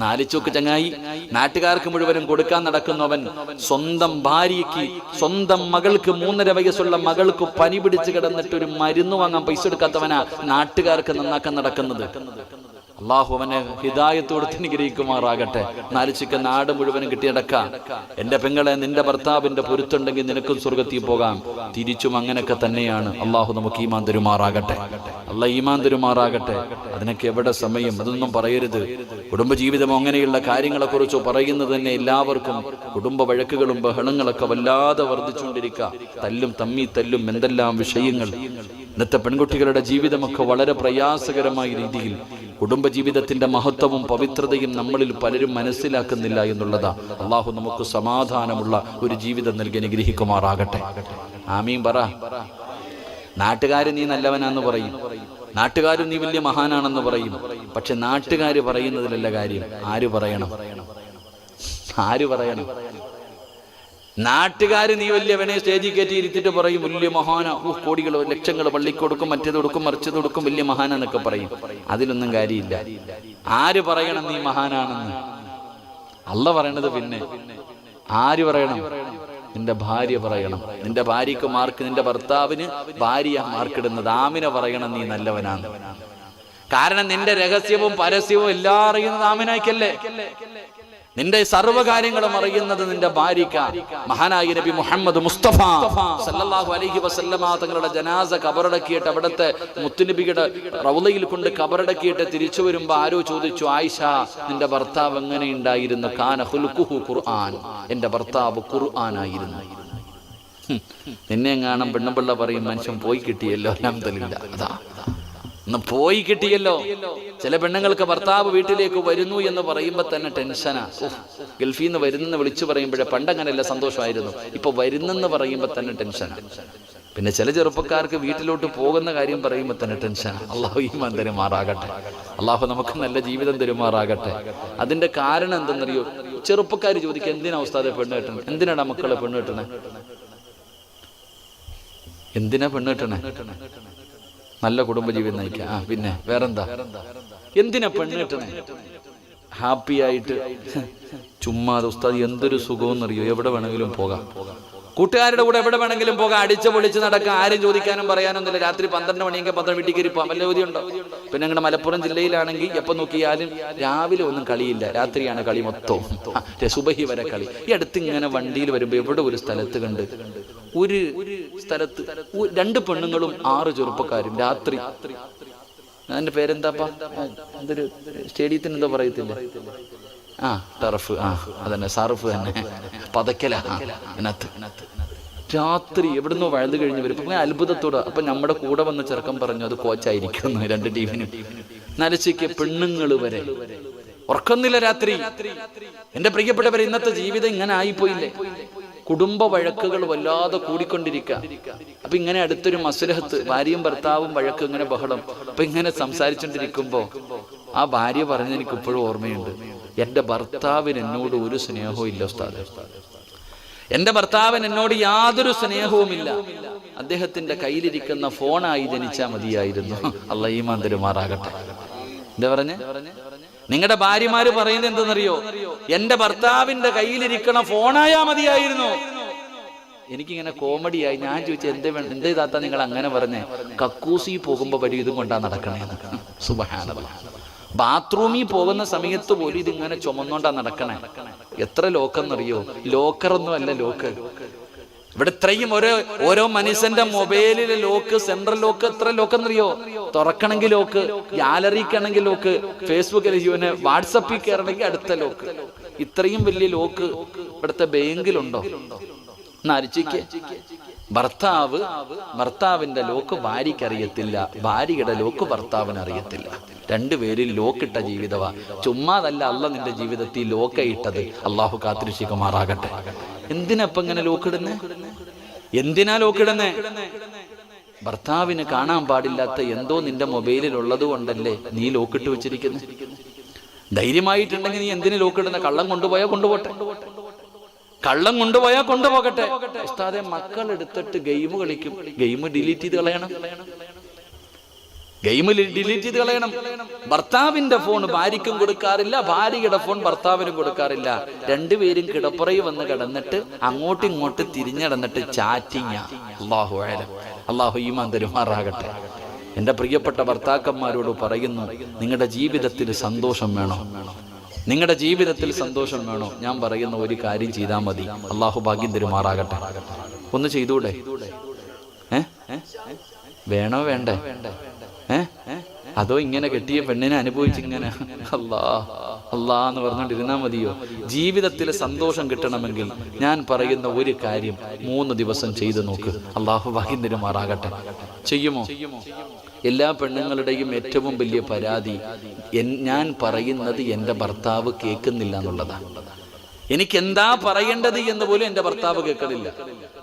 4 ചൂക്ക് ചങ്ങായി, നാട്ടുകാർക്ക് മുഴുവനും കൊടുക്കാൻ നടക്കുന്നവൻ സ്വന്തം ഭാര്യയ്ക്ക്, സ്വന്തം മകൾക്ക്, 3.5 വയസ്സുള്ള മകൾക്ക് പനി പിടിച്ച് കിടന്നിട്ട് ഒരു മരുന്ന് വാങ്ങാൻ പൈസ എടുക്കാത്തവനാ നാട്ടുകാർക്ക് നന്നാക്കാൻ നടക്കുന്നത്. അള്ളാഹു അവനെ ഹിദായത്തോട് അനുഗ്രഹിക്കുമാറാകട്ടെ. 4 ചിക്ക നാട് മുഴുവനും കിട്ടിയടക്കാം. എന്റെ പെങ്ങളെ, നിന്റെ ഭർത്താവിന്റെ പൊരുത്തുണ്ടെങ്കിൽ നിനക്കും സ്വർഗത്തിൽ പോകാം. തിരിച്ചും അങ്ങനെയൊക്കെ തന്നെയാണ്. അള്ളാഹു നമുക്ക് ഈമാൻ തരുമാറാകട്ടെ. അള്ളാഹ് ഈമാൻ തരുമാറാകട്ടെ. അതിനൊക്കെ എവിടെ സമയം? അതൊന്നും പറയരുത്. കുടുംബജീവിതം അങ്ങനെയുള്ള കാര്യങ്ങളെ കുറിച്ച് പറയുന്നത് തന്നെ എല്ലാവർക്കും കുടുംബ വഴക്കുകളും ബഹളങ്ങളൊക്കെ വല്ലാതെ വർദ്ധിച്ചുകൊണ്ടിരിക്കുക. തല്ലും എന്തെല്ലാം വിഷയങ്ങൾ. ഇന്നത്തെ പെൺകുട്ടികളുടെ ജീവിതമൊക്കെ വളരെ പ്രയാസകരമായ രീതിയിൽ കുടുംബജീവിതത്തിന്റെ മഹത്വവും പവിത്രതയും നമ്മളിൽ പലരും മനസ്സിലാക്കുന്നില്ല എന്നുള്ളതാ. അള്ളാഹു നമുക്ക് സമാധാനമുള്ള ഒരു ജീവിതം നൽകി അനുഗ്രഹിക്കുമാറാകട്ടെ. ആമീൻ പറ. നാട്ടുകാര് നീ നല്ലവനാന്ന് പറയും, നാട്ടുകാരും നീ വലിയ മഹാനാണെന്ന് പറയും. പക്ഷെ നാട്ടുകാര് പറയുന്നതിലല്ല കാര്യം, ആര് പറയണം? നാട്ടുകാര് നീ വലിയവനെ സ്റ്റേജിൽ കയറ്റി ഇരുത്തിട്ട് പറയും വലിയ മഹാന, കോടികൾ ലക്ഷങ്ങൾ പള്ളിക്ക് കൊടുക്കും, മറ്റേത് കൊടുക്കും, മറിച്ചത് കൊടുക്കും, വലിയ മഹാന എന്നൊക്കെ പറയും. അതിലൊന്നും കാര്യമില്ല. ആര് പറയണം നീ മഹാനാണെന്ന്? അല്ല പറയണത്. പിന്നെ ആര് പറയണം? നിന്റെ ഭാര്യ പറയണം. നിന്റെ ഭാര്യക്ക് മാർക്ക്, നിന്റെ ഭർത്താവിന് ഭാര്യ മാർക്കിടുന്നത്. ആമിന പറയണം നീ നല്ലവനാണ്. കാരണം നിന്റെ രഹസ്യവും പരസ്യവും എല്ലാം അറിയുന്നത് ആമിനയ്ക്കല്ലേ. നിന്റെ സർവ്വകാര്യങ്ങളും അറിയുന്നത് നിന്റെ ഭാര്യക്ക. മഹാനായ നബി മുഹമ്മദ് മുസ്തഫ സല്ലല്ലാഹു അലൈഹി വസല്ലമ തങ്ങളുടെ ജനാസ കബറടക്കിയിട്ട് അവിടുത്തെ മുത്തുനബിയുടെ റൗളയിൽ കൊണ്ട് കബറടക്കിയിട്ട് തിരിച്ചു വരുമ്പോ ആരോ ചോദിച്ചു, ആയിഷ നിന്റെ ഭർത്താവ് എങ്ങനെ ഉണ്ടായിരുന്നു? കാന ഖുൽഖുഹു ഖുർആൻ, എന്റെ ഭർത്താവ് ഖുർആനായിരുന്നു. നിന്നെ കാണാൻ പെണ്ണുപിള്ള പറയും മനുഷ്യൻ പോയി കിട്ടിയല്ലോ, അൽഹംദുലില്ലാ. അതാ പോയി കിട്ടിയല്ലോ. ചില പെണ്ണുങ്ങൾക്ക് ഭർത്താവ് വീട്ടിലേക്ക് വരുന്നു എന്ന് പറയുമ്പോ തന്നെ ടെൻഷനാ. ഗൾഫിൽ നിന്ന് വരുന്നെന്ന് വിളിച്ചു പറയുമ്പോഴേ പണ്ടങ്ങനെയല്ല സന്തോഷമായിരുന്നു, ഇപ്പൊ വരുന്നെന്ന് പറയുമ്പോ തന്നെ ടെൻഷനാ. പിന്നെ ചില ചെറുപ്പക്കാർക്ക് വീട്ടിലോട്ട് പോകുന്ന കാര്യം പറയുമ്പോ തന്നെ ടെൻഷനാ. അള്ളാഹു ഈമാൻ തരുമാറാകട്ടെ, അള്ളാഹു നമുക്ക് നല്ല ജീവിതം തരുമാറാകട്ടെ. അതിന്റെ കാരണം എന്തെന്നറിയോ? ചെറുപ്പക്കാർ ചോദിക്കുക, എന്തിനാ ഉസ്താദെ പെണ്ണ് കെട്ടണേ? എന്തിനാടാ മക്കളെ പെണ്ണ് കെട്ടണേ? എന്തിനാ പെണ്ണ് കെട്ടണേ? നല്ല കുടുംബജീവിതം നയിക്കാം. പിന്നെ വേറെന്താ? എന്തിനാ പെണ്ണ് കെട്ടണേ? ഹാപ്പി ആയിട്ട് ചുമ്മാ. ഉസ്താദ് എന്തൊരു സുഖമെന്നറിയോ? എവിടെ വേണമെങ്കിലും പോകാം, കൂട്ടുകാരുടെ കൂടെ എവിടെ വേണമെങ്കിലും പോകാം, അടിച്ച് പൊളിച്ച് നടക്കാം, ആരും ചോദിക്കാനും പറയാനൊന്നുമില്ല. രാത്രി 12 മണിയെങ്കിൽ 12 വീട്ടിൽ കയറി പോകാം, വല്ല ചോദ്യമുണ്ടോ? പിന്നെ ഞങ്ങളുടെ മലപ്പുറം ജില്ലയിലാണെങ്കിൽ എപ്പോൾ നോക്കിയാലും രാവിലെ ഒന്നും കളിയില്ല, രാത്രിയാണ് കളി മൊത്തം, സുബഹി വരെ കളി. ഈ അടുത്ത് ഇങ്ങനെ വണ്ടിയിൽ വരുമ്പോൾ എവിടെ ഒരു സ്ഥലത്ത് കണ്ട്, ഒരു സ്ഥലത്ത് 2 പെണ്ണുങ്ങളും 6 ചെറുപ്പക്കാരും രാത്രി. അതിന്റെ പേരെന്താപ്പാ? എന്തൊരു സ്റ്റേഡിയത്തിന് എന്തോ പറയത്തില്ലേ? ടർഫ്. അതന്നെ, സർഫ് തന്നെ, പതക്കല. അതിനകത്ത് രാത്രി എവിടുന്നോ വഴുതു കഴിഞ്ഞ് വരും. അപ്പൊ അത്ഭുതത്തോടെ. അപ്പൊ നമ്മുടെ കൂടെ വന്ന ചെറുക്കൻ പറഞ്ഞു അത് കോച്ചായിരിക്കും 2 ടീമിനും. നരച്ചയ്ക്ക് പെണ്ണുങ്ങൾ വരെ ഉറക്കുന്നില്ല രാത്രി. എന്റെ പ്രിയപ്പെട്ടവരെ, ഇന്നത്തെ ജീവിതം ഇങ്ങനെ ആയിപ്പോയില്ലേ? കുടുംബ വഴക്കുകൾ വല്ലാതെ കൂടിക്കൊണ്ടിരിക്കുക. അപ്പൊ ഇങ്ങനെ അടുത്തൊരു മസ്ലഹത്ത്, ഭാര്യയും ഭർത്താവും വഴക്ക്, ഇങ്ങനെ ബഹളം. അപ്പൊ ഇങ്ങനെ സംസാരിച്ചോണ്ടിരിക്കുമ്പോ ആ ഭാര്യ പറഞ്ഞ എനിക്ക് ഇപ്പോഴും ഓർമ്മയുണ്ട്, എന്റെ ഭർത്താവിന് എന്നോട് ഒരു സ്നേഹവും ഇല്ല ഉസ്താദ്. എന്റെ ഭർത്താവിന് എന്നോട് യാതൊരു സ്നേഹവുമില്ല. അദ്ദേഹത്തിന്റെ കയ്യിലിരിക്കുന്ന ഫോണായി ജനിച്ചാൽ മതിയായിരുന്നു. അല്ലാഹു ഈമാൻ തരുമാറാകട്ടെ. എന്താ പറഞ്ഞേ? നിങ്ങളുടെ ഭാര്യമാര് പറയുന്നത് എന്തെന്നറിയോ? എന്റെ ഭർത്താവിന്റെ കയ്യിലിരിക്കണ ഫോണായാ മതിയായിരുന്നു. എനിക്കിങ്ങനെ കോമഡിയായി. ഞാൻ ചോദിച്ചു, എന്തേ താത്ത നിങ്ങൾ അങ്ങനെ പറഞ്ഞേ? കക്കൂസി പോകുമ്പോ വഴി ഇതും കൊണ്ടാ നടക്കണേന്ന്. സുബ്ഹാനല്ലാഹ്. ബാത്റൂമിൽ പോകുന്ന സമയത്ത് പോലും ഇതിങ്ങനെ ചുമന്നോണ്ടാ നടക്കണേ. എത്ര ലോക്കെന്നറിയോ? ലോക്കറൊന്നും അല്ല ലോക്ക്. ഇവിടെ ഇത്രയും ഓരോ മനുഷ്യന്റെ മൊബൈലിലെ ലോക്ക്, സെൻട്രൽ ലോക്ക്, എത്ര ലോക്കെന്നറിയോ? തുറക്കണമെങ്കിൽ ലോക്ക്, ഗാലറിക്കാണെങ്കിൽ ലോക്ക്, ഫേസ്ബുക്കിൽ വാട്സപ്പിൽ കയറണമെങ്കിൽ അടുത്ത ലോക്ക്. ഇത്രയും വലിയ ലോക്ക് ഇവിടുത്തെ ബാങ്കിലുണ്ടോ? നരിച്ചിക്ക് ഭർത്താവിന്റെ ലോക്ക് ഭാര്യയ്ക്ക് അറിയത്തില്ല, ഭാര്യയുടെ ലോക്ക് ഭർത്താവിന് അറിയത്തില്ല. 2 പേരിൽ ലോക്കിട്ട ജീവിതമാ. ചുമ്മാതല്ല അല്ല നിന്റെ ജീവിതത്തിൽ ലോക്കയിട്ടത്. അള്ളാഹു കാത്തിരക്ഷിക്കുമാറാകട്ടെ. എന്തിനപ്പം ഇങ്ങനെ ലോക്കിടുന്നേ? എന്തിനാ ലോക്കിടുന്നേ? ഭർത്താവിന് കാണാൻ പാടില്ലാത്ത എന്തോ നിന്റെ മൊബൈലിൽ ഉള്ളത് കൊണ്ടല്ലേ നീ ലോക്കിട്ട് വെച്ചിരിക്കുന്നത്. ധൈര്യമായിട്ടുണ്ടെങ്കിൽ നീ എന്തിനു ലോക്കിടുന്ന? കള്ളം കൊണ്ടുപോയാ കൊണ്ടുപോട്ടെ, കള്ളം കൊണ്ടുപോയാ കൊണ്ടുപോകട്ടെ. ഉസ്താദെ, മക്കൾ എടുത്തിട്ട് ഗെയിം കളിക്കും, ഗെയിം ഡിലീറ്റ് ചെയ്ത് കളയണം, ഭർത്താവിന്റെ ഫോൺ ഭാര്യയ്ക്കും കൊടുക്കാറില്ല, ഭാര്യയുടെ ഫോൺ ഭർത്താവിനും കൊടുക്കാറില്ല. 2 പേരും കിടപ്പുറയിൽ വന്ന് കിടന്നിട്ട് അങ്ങോട്ടും ഇങ്ങോട്ടും തിരിഞ്ഞടന്നിട്ട് ചാറ്റിങ്. അല്ലാഹു അലം. അല്ലാഹു ഈമാൻ തരുമാറാകട്ടെ. എന്റെ പ്രിയപ്പെട്ട ഭർത്താക്കന്മാരോട് പറയുന്നു, നിങ്ങളുടെ ജീവിതത്തിൽ സന്തോഷം വേണോ? നിങ്ങളുടെ ജീവിതത്തിൽ സന്തോഷം വേണോ? ഞാൻ പറയുന്ന ഒരു കാര്യം ചെയ്താൽ മതി. അള്ളാഹു ഭാഗ്യം തരുമാറാകട്ടെ. ഒന്ന് ചെയ്തൂടെ? വേണോ വേണ്ടേ? അതോ ഇങ്ങനെ കെട്ടിയ പെണ്ണിനെ അനുഭവിച്ചിങ്ങനെ അല്ലാ എന്ന് പറഞ്ഞുകൊണ്ടിരുന്നാ മതിയോ? ജീവിതത്തിൽ സന്തോഷം കിട്ടണമെങ്കിൽ ഞാൻ പറയുന്ന ഒരു കാര്യം 3 ദിവസം ചെയ്തു നോക്ക്. അള്ളാഹു ഭാഗ്യം തരുമാറാകട്ടെ. ചെയ്യുമോ? എല്ലാ പെണ്ണുങ്ങളുടെയും ഏറ്റവും വലിയ പരാതി, ഞാൻ പറയുന്നത് എൻ്റെ ഭർത്താവ് കേൾക്കുന്നില്ല എന്നുള്ളതാണ്. എനിക്ക് എന്താ പറയേണ്ടത് എന്ന് പോലും എൻ്റെ ഭർത്താവ് കേൾക്കണില്ല.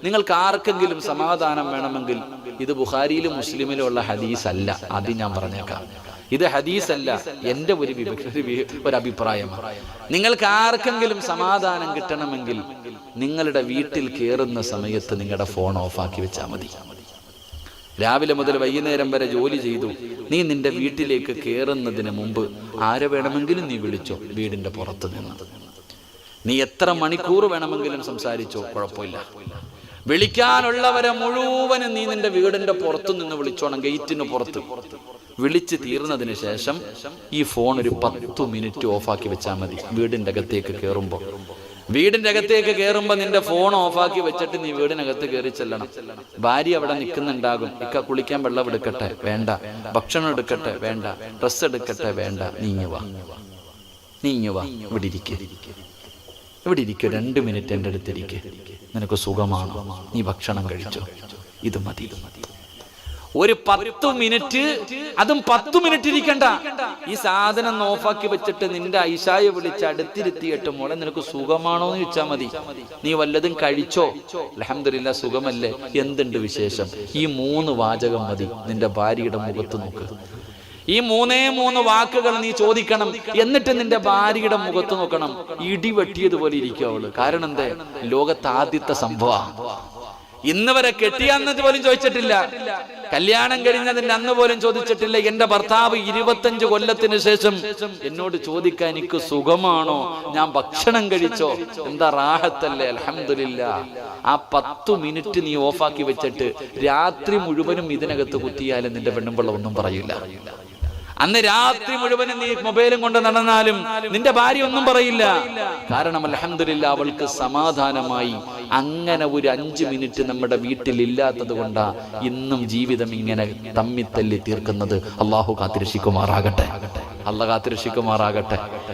നിങ്ങൾക്ക് ആർക്കെങ്കിലും സമാധാനം വേണമെങ്കിൽ ഇത് ബുഖാരിയിലും മുസ്ലിമിലും ഉള്ള ഹദീസ് അല്ല. അത് ഞാൻ പറഞ്ഞേക്കാം. ഇത് ഹദീസ് അല്ല, എൻ്റെ ഒരു അഭിപ്രായമാണ്. നിങ്ങൾക്ക് ആർക്കെങ്കിലും സമാധാനം കിട്ടണമെങ്കിൽ നിങ്ങളുടെ വീട്ടിൽ കയറുന്ന സമയത്ത് നിങ്ങളുടെ ഫോൺ ഓഫാക്കി വെച്ചാൽ മതി. രാവിലെ മുതൽ വൈകുന്നേരം വരെ ജോലി ചെയ്തു, നീ നിന്റെ വീട്ടിലേക്ക് കയറുന്നതിന് മുമ്പ് ആരെ വേണമെങ്കിലും നീ വിളിച്ചോ, വീടിന്റെ പുറത്ത് നിന്ന്. നീ എത്ര മണിക്കൂർ വേണമെങ്കിലും സംസാരിച്ചോ, കുഴപ്പമില്ല. വിളിക്കാനുള്ളവരെ മുഴുവനും നീ നിന്റെ വീടിന്റെ പുറത്തു നിന്ന് വിളിച്ചോണം, ഗേറ്റിന് പുറത്ത്. വിളിച്ച് തീർന്നതിന് ശേഷം ഈ ഫോൺ ഒരു 10 മിനിറ്റ് ഓഫാക്കി വെച്ചാൽ മതി. വീടിന്റെ അകത്തേക്ക് കയറുമ്പോൾ നിന്റെ ഫോൺ ഓഫാക്കി വെച്ചിട്ട് നീ വീടിനകത്ത് കയറി ചെല്ലണം. ഭാര്യ അവിടെ നിൽക്കുന്നുണ്ടാകും. ഇക്ക കുളിക്കാൻ വെള്ളം എടുക്കട്ടെ, വേണ്ട. ഭക്ഷണം എടുക്കട്ടെ, വേണ്ട. ഡ്രസ്സ് എടുക്കട്ടെ, വേണ്ട. നീങ്ങുക ഇവിടെ ഇരിക്കുക 2 മിനിറ്റ് എൻ്റെ അടുത്തിരിക്കുക. നിനക്ക് സുഖമാണോ? നീ ഭക്ഷണം കഴിച്ചോ? ഇത് മതി. ഒരു 10 മിനിറ്റ്, അതും 10 മിനിറ്റ് ഇരിക്കണ്ട. ഈ സാധനം ഓഫാക്കി വെച്ചിട്ട് നിന്റെ ഐഷായെ വിളിച്ച് അടുത്തിരുത്തിയിട്ട്, മോളെ നിനക്ക് സുഖമാണോ എന്ന് ചോദിച്ചാൽ മതി. നീ വല്ലതും കഴിച്ചോ? അൽഹംദുലില്ലാഹ് സുഖമല്ലേ, എന്തുണ്ട് വിശേഷം? ഈ 3 വാചകം മതി. നിന്റെ ഭാര്യയുടെ മുഖത്ത് നോക്ക്. ഈ 3 വാക്കുകൾ നീ ചോദിക്കണം. എന്നിട്ട് നിന്റെ ഭാര്യയുടെ മുഖത്ത് നോക്കണം. ഇടി വെട്ടിയതുപോലെ ഇരിക്കും അവള്. കാരണം എന്താ? ലോകത്ത് ആദ്യത്തെ സംഭവം. ഇന്ന് വരെ കെട്ടിയാന്നത് പോലും ചോദിച്ചിട്ടില്ല, കല്യാണം കഴിഞ്ഞതിന്റെ അന്ന് പോലും ചോദിച്ചിട്ടില്ല. എന്റെ ഭർത്താവ് 25 കൊല്ലത്തിന് ശേഷം എന്നോട് ചോദിക്കാൻ എനിക്ക് സുഖമാണോ, ഞാൻ ഭക്ഷണം കഴിച്ചോ, എന്താ റാഹത്തല്ലേ, അൽഹംദുലില്ലാഹ്. ആ 10 മിനിറ്റ് നീ ഓഫാക്കി വെച്ചിട്ട് രാത്രി മുഴുവനും ഇതിനകത്ത് കുത്തിയാലും നിന്റെ പെണ്ണുമ്പിള്ള ഒന്നും പറയില്ല. അന്ന് രാത്രി മുഴുവനും നീ മൊബൈലും കൊണ്ട് നടന്നാലും നിന്റെ ഭാര്യ ഒന്നും പറയില്ല. കാരണം അൽഹംദുലില്ലാഹ് അവൾക്ക് സമാധാനമായി. അങ്ങനെ ഒരു 5 മിനിറ്റ് നമ്മുടെ വീട്ടിൽ ഇല്ലാത്തത് കൊണ്ടാ ഇന്നും ജീവിതം ഇങ്ങനെ തമ്മിത്തല്ലി തീർക്കുന്നത്. അള്ളാഹു കാത്തിരക്ഷിക്കുമാറാകട്ടെ.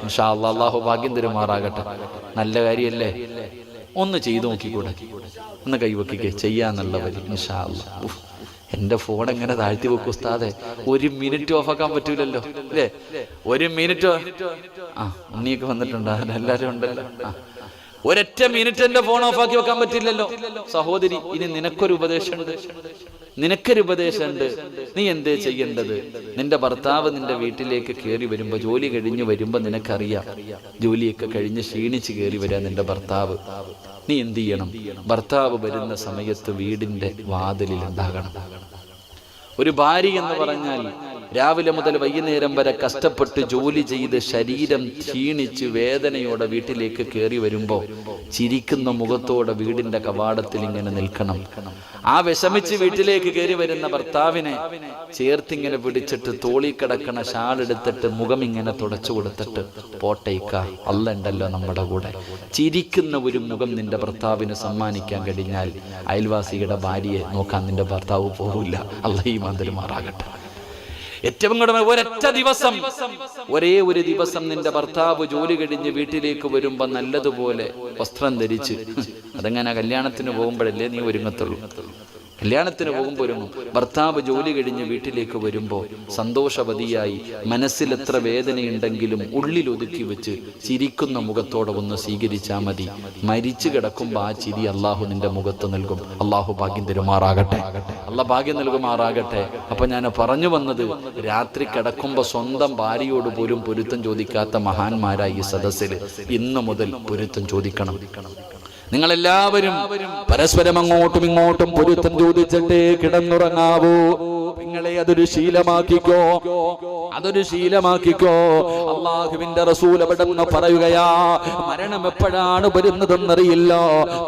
ഇൻഷാ അല്ലാഹ് അള്ളാഹു ഭാഗ്യം തരുമാറാകട്ടെ. നല്ല കാര്യല്ലേ? ഒന്ന് ചെയ്തു നോക്കിക്കൂടെ? ഒന്ന് കൈവക്കിക്കേ, ചെയ്യാന്നുള്ള വരി. ഇൻഷാ അല്ലാഹ്. എന്റെ ഫോൺ എങ്ങനെ താഴ്ത്തി വെക്കും ഉസ്താദെ? 1 മിനിറ്റ് ഓഫാക്കാൻ പറ്റൂലല്ലോ അല്ലേ? 1 മിനിറ്റ്. ഉണ്ണിയൊക്കെ വന്നിട്ടുണ്ടോ? എല്ലാരും ഉണ്ടല്ലോ. ഒരൊറ്റ മിനിറ്റ് എന്റെ ഫോൺ ഓഫാക്കി വെക്കാൻ പറ്റില്ലല്ലോ. സഹോദരി, ഇനി നിനക്കൊരു ഉപദേശമുണ്ട്. നീ എന്തേ ചെയ്യേണ്ടത്? നിന്റെ ഭർത്താവ് നിന്റെ വീട്ടിലേക്ക് കയറി വരുമ്പോ, ജോലി കഴിഞ്ഞ് വരുമ്പോ നിനക്കറിയാം, ജോലിയൊക്കെ കഴിഞ്ഞ് ക്ഷീണിച്ച് കയറി വരാ നിന്റെ ഭർത്താവ്. നീ എന്ത് ചെയ്യണം? ഭർത്താവ് വരുന്ന സമയത്ത് വീടിന്റെ വാതിലിൽ ഉണ്ടാകണം. ഒരു ഭാര്യ എന്ന് പറഞ്ഞാൽ രാവിലെ മുതൽ വൈകുന്നേരം വരെ കഷ്ടപ്പെട്ട് ജോലി ചെയ്ത് ശരീരം ക്ഷീണിച്ച് വേദനയോടെ വീട്ടിലേക്ക് കയറി വരുമ്പോ ചിരിക്കുന്ന മുഖത്തോടെ വീടിന്റെ കവാടത്തിൽ ഇങ്ങനെ നിൽക്കണം. ആ വിഷമിച്ച് വീട്ടിലേക്ക് കയറി വരുന്ന ഭർത്താവിനെ ചേർത്തിങ്ങനെ പിടിച്ചിട്ട് തോളി കിടക്കണ ഷാളെടുത്തിട്ട് മുഖം ഇങ്ങനെ തുടച്ചു കൊടുത്തിട്ട്, പോട്ടേക്ക, അല്ല ഉണ്ടല്ലോ നമ്മുടെ കൂടെ. ചിരിക്കുന്ന ഒരു മുഖം നിന്റെ ഭർത്താവിന് സമ്മാനിക്കാൻ കഴിഞ്ഞാൽ അയൽവാസിയുടെ ഭാര്യയെ നോക്കാൻ നിന്റെ ഭർത്താവ് പോകില്ല. അല്ലാഹു ഈമാൻ തരുമാറാകട്ടെ. ഏറ്റവും കൂടുതൽ ഒരേ ഒരു ദിവസം നിന്റെ ഭർത്താവ് ജോലി കഴിഞ്ഞ് വീട്ടിലേക്ക് വരുമ്പോ നല്ലതുപോലെ വസ്ത്രം ധരിച്ച്, അതെങ്ങനെ കല്യാണത്തിന് പോകുമ്പോഴല്ലേ നീ ഒരുങ്ങത്തുള്ളൂ. കല്യാണത്തിന് പോകുമ്പോൾ ഒരുങ്ങും. ഭർത്താവ് ജോലി കഴിഞ്ഞ് വീട്ടിലേക്ക് വരുമ്പോ സന്തോഷവതിയായി, മനസ്സിൽ എത്ര വേദനയുണ്ടെങ്കിലും ഉള്ളിൽ ഒതുക്കി വെച്ച് ചിരിക്കുന്ന മുഖത്തോടെ ഒന്ന് സ്വീകരിച്ചാൽ മതി. മരിച്ചു കിടക്കുമ്പോ ആ ചിരി അള്ളാഹു നിന്റെ മുഖത്ത് നൽകും. അള്ളാഹു ഭാഗ്യം തരുമാറാകട്ടെ. അള്ളാഹ് ഭാഗ്യം നൽകുമാറാകട്ടെ. അപ്പൊ ഞാൻ പറഞ്ഞു വന്നത്, രാത്രി കിടക്കുമ്പോ സ്വന്തം ഭാര്യയോട് പോലും പൊരുത്തം ചോദിക്കാത്ത മഹാന്മാരായി ഈ സദസ്സിൽ ഇന്നു മുതൽ പൊരുത്തം ചോദിക്കണം. നിങ്ങളെല്ലാവരും പരസ്പരം അങ്ങോട്ടും ഇങ്ങോട്ടും പൊരുത്തം ചോദിച്ചിട്ടേ കിടന്നുറങ്ങാവൂ. നിങ്ങളെ അതൊരു ശീലമാക്കിക്കോ. അല്ലാഹുവിന്റെ റസൂൽ അവിടെന്ന് പറയുകയാ, മരണം എപ്പോഴാണ് വരുന്നതെന്നറിയില്ല.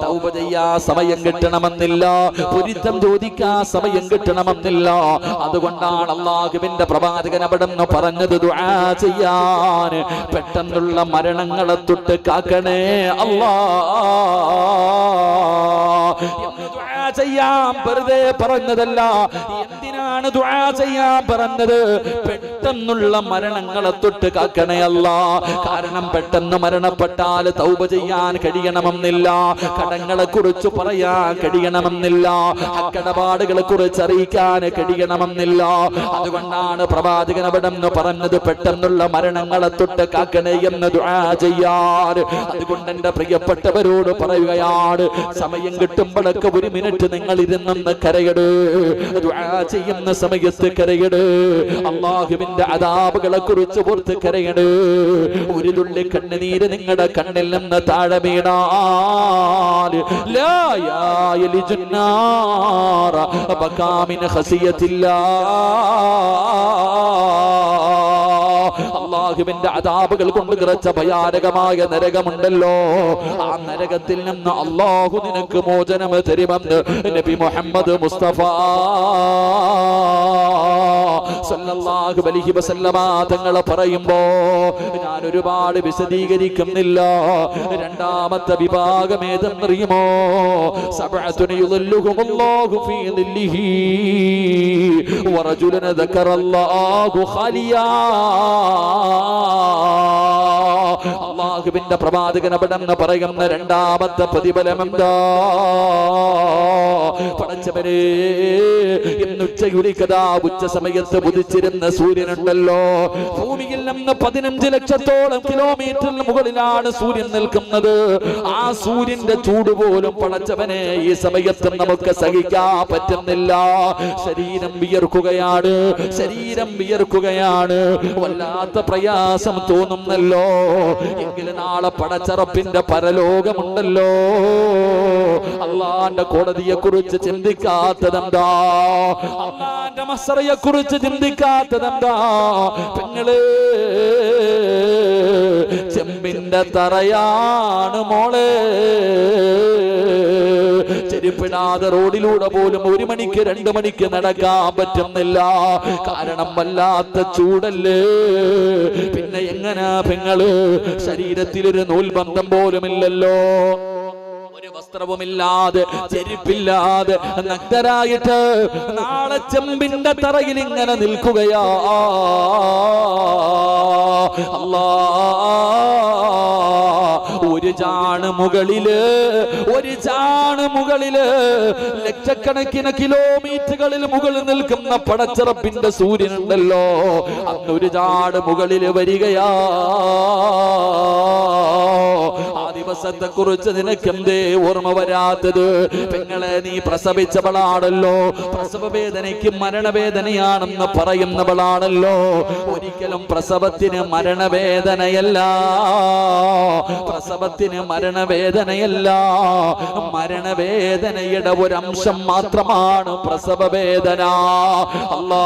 തൗബ ചെയ്യാ സമയം കിട്ടണമെന്നില്ല, പൊരുത്തം ചോദിക്കാ സമയം കിട്ടണമെന്നില്ല. അതുകൊണ്ടാണ് അല്ലാഹുവിന്റെ പ്രവാചകൻ അവിടെന്ന് പറഞ്ഞത്, ദുആ ചെയ്യാൻ, പെട്ടെന്നുള്ള മരണങ്ങളെ തൊട്ട് കാക്കണേ അല്ലാഹ്. ദുആ ചെയ്യാൻ വെറുതെ പറഞ്ഞതല്ല. എന്തിനാണ് ദുആ ചെയ്യാൻ പറഞ്ഞത്? പെട്ടെന്നുള്ള മരണങ്ങളെ തൊട്ട് കാക്കണേ അല്ലാഹ്. കാരണം പെട്ടെന്ന് മരണപ്പെട്ടാൽ തൗബ ചെയ്യാൻ കഴിയണമെന്നില്ല, കടങ്ങളെ കുറിച്ച് പറയാൻ കഴിയണമെന്നില്ല, അക്കടപാടുകളെ കുറിച്ച് അറിയിക്കാൻ കഴിയണമെന്നില്ല. അതുകൊണ്ടാണ് പ്രവാചകൻ അവിടെ നിന്ന് പറഞ്ഞത്, പെട്ടെന്നുള്ള മരണങ്ങളെ തൊട്ട് കാക്കണേ എന്ന് ദുആ ചെയ്യാൻ. അതുകൊണ്ട് എന്റെ പ്രിയപ്പെട്ടവരോട് പറയുകയാണ്, സമയം കിട്ടുമ്പോഴൊക്കെ 1 മിനിറ്റ് നിങ്ങൾ ഇരുന്നെന്ന് കരയട്, ദുആ ചെയ്യുന്ന സമയത്ത് കരയട്, അല്ലാഹുവിന്റെ അദാബുകളെ കുറിച്ച് ഓർത്ത് കരയട്. ഒരു തുള്ളി കണ്ണുനീര് നിങ്ങളുടെ കണ്ണിൽ നിന്ന് താഴെ വീണാൽ ലാ യലിജുന്നാറ ബകാമിൻ ഖസിയത്തില്ലാ, അല്ലാഹുവിന്റെ അദാബുകൾ കൊണ്ട് നിറച്ച ഭയാനകമായ നരകമുണ്ടല്ലോ, ആ നരകത്തിൽ നിന്ന് അല്ലാഹു നിനക്ക് മോചനം തരുമെന്ന് നബി മുഹമ്മദ് മുസ്തഫ സല്ലല്ലാഹു അലൈഹി വസല്ലമ തങ്ങൾ പറയുമ്പോ ഞാൻ ഒരുപാട് വിശദീകരിക്കുന്നില്ല. രണ്ടാമത്തെ വിഭാഗം ഏതെന്നറിയുമോ? സബഅത്തുൻ യുദല്ലുഹുമുല്ലാഹു ഫീ ദില്ലിഹി വറജുലൻ ദക്കറല്ലാഹു ഖാലിയാ. അല്ലാഹുവിന്റെ പ്രവാചകൻ അവിടെന്ന് പറയുന്ന രണ്ടാമത്തെ പ്രതിഫലം എന്താ? പടച്ചവനെ, ഇന്നുച്ചയുടിക്കതാ ഉച്ച സമയത്ത് ഉദിച്ചിരുന്ന സൂര്യനുണ്ടല്ലോ, ഭൂമിയിൽ നിന്ന് 15 ലക്ഷത്തോളം കിലോമീറ്ററിന് മുകളിലാണ് സൂര്യൻ നിൽക്കുന്നത്. ആ സൂര്യന്റെ ചൂട് പോലും പടച്ചവനെ ഈ സമയത്ത് നമുക്ക് സഹിക്കാൻ പറ്റുന്നില്ല. ശരീരം വിയർക്കുകയാണ്, ശരീരം വിയർക്കുകയാണ്, വല്ലാത്ത പ്രയാസം തോന്നുന്നല്ലോ. എങ്കിലും നാളെ പടച്ചറപ്പിന്റെ പരലോകമുണ്ടല്ലോ. അള്ളാന്റെ കോടതിയെ കുറിച്ച് ചിന്തിക്കാത്തതെന്താ? അള്ളാന്റെ മസ്റയെ കുറിച്ച് ചിന്തിക്കാത്തതെന്താ? പെങ്ങളെ, ചെമ്പിന്റെ തറയാണ് മോളെ. ചെരുപ്പിടാതെ റോഡിലൂടെ പോലും 1 മണിക്ക് 2 മണിക്ക് നടക്കാൻ പറ്റുന്നില്ല. കാരണം വല്ലാത്ത ചൂടല്ലേ. പിന്നെ എങ്ങനാ പെങ്ങള്? ശരീരത്തിലൊരു നൂൽബന്ധം പോലുമില്ലല്ലോ, ഒരു വസ്ത്രവുമില്ലാതെ ചെരുപ്പില്ലാതെ നഗ്നരായിട്ട് നാളെ ചെമ്പിന്റെ തറയിൽ ഇങ്ങനെ നിൽക്കുകയാ. അല്ലാ, ഒരു ചാണ് മുകളില് ലക്ഷക്കണക്കിന് കിലോമീറ്ററുകളിൽ മുകളിൽ നിൽക്കുന്ന പടച്ചിറപ്പിന്റെ സൂര്യനുണ്ടല്ലോ, അന്നൊരു ചാട് മുകളില് വരികയാ. ആ ദിവസത്തെ കുറിച്ച് നിനക്കെന്തേ ഓർമ്മ വരാത്തത്? പെങ്ങളെ, നീ പ്രസവിച്ചവളാണല്ലോ, പ്രസവ വേദനയ്ക്ക് മരണവേദനയാണെന്ന് പറയുന്നവളാണല്ലോ. ഒരിക്കലും പ്രസവത്തിന് മരണവേദനയല്ല, പ്രസവത്തിന് മരണവേദനയല്ല. മരണവേദനയുടെ ഒരംശം മാത്രമാണ് പ്രസവ വേദന. അല്ലാ,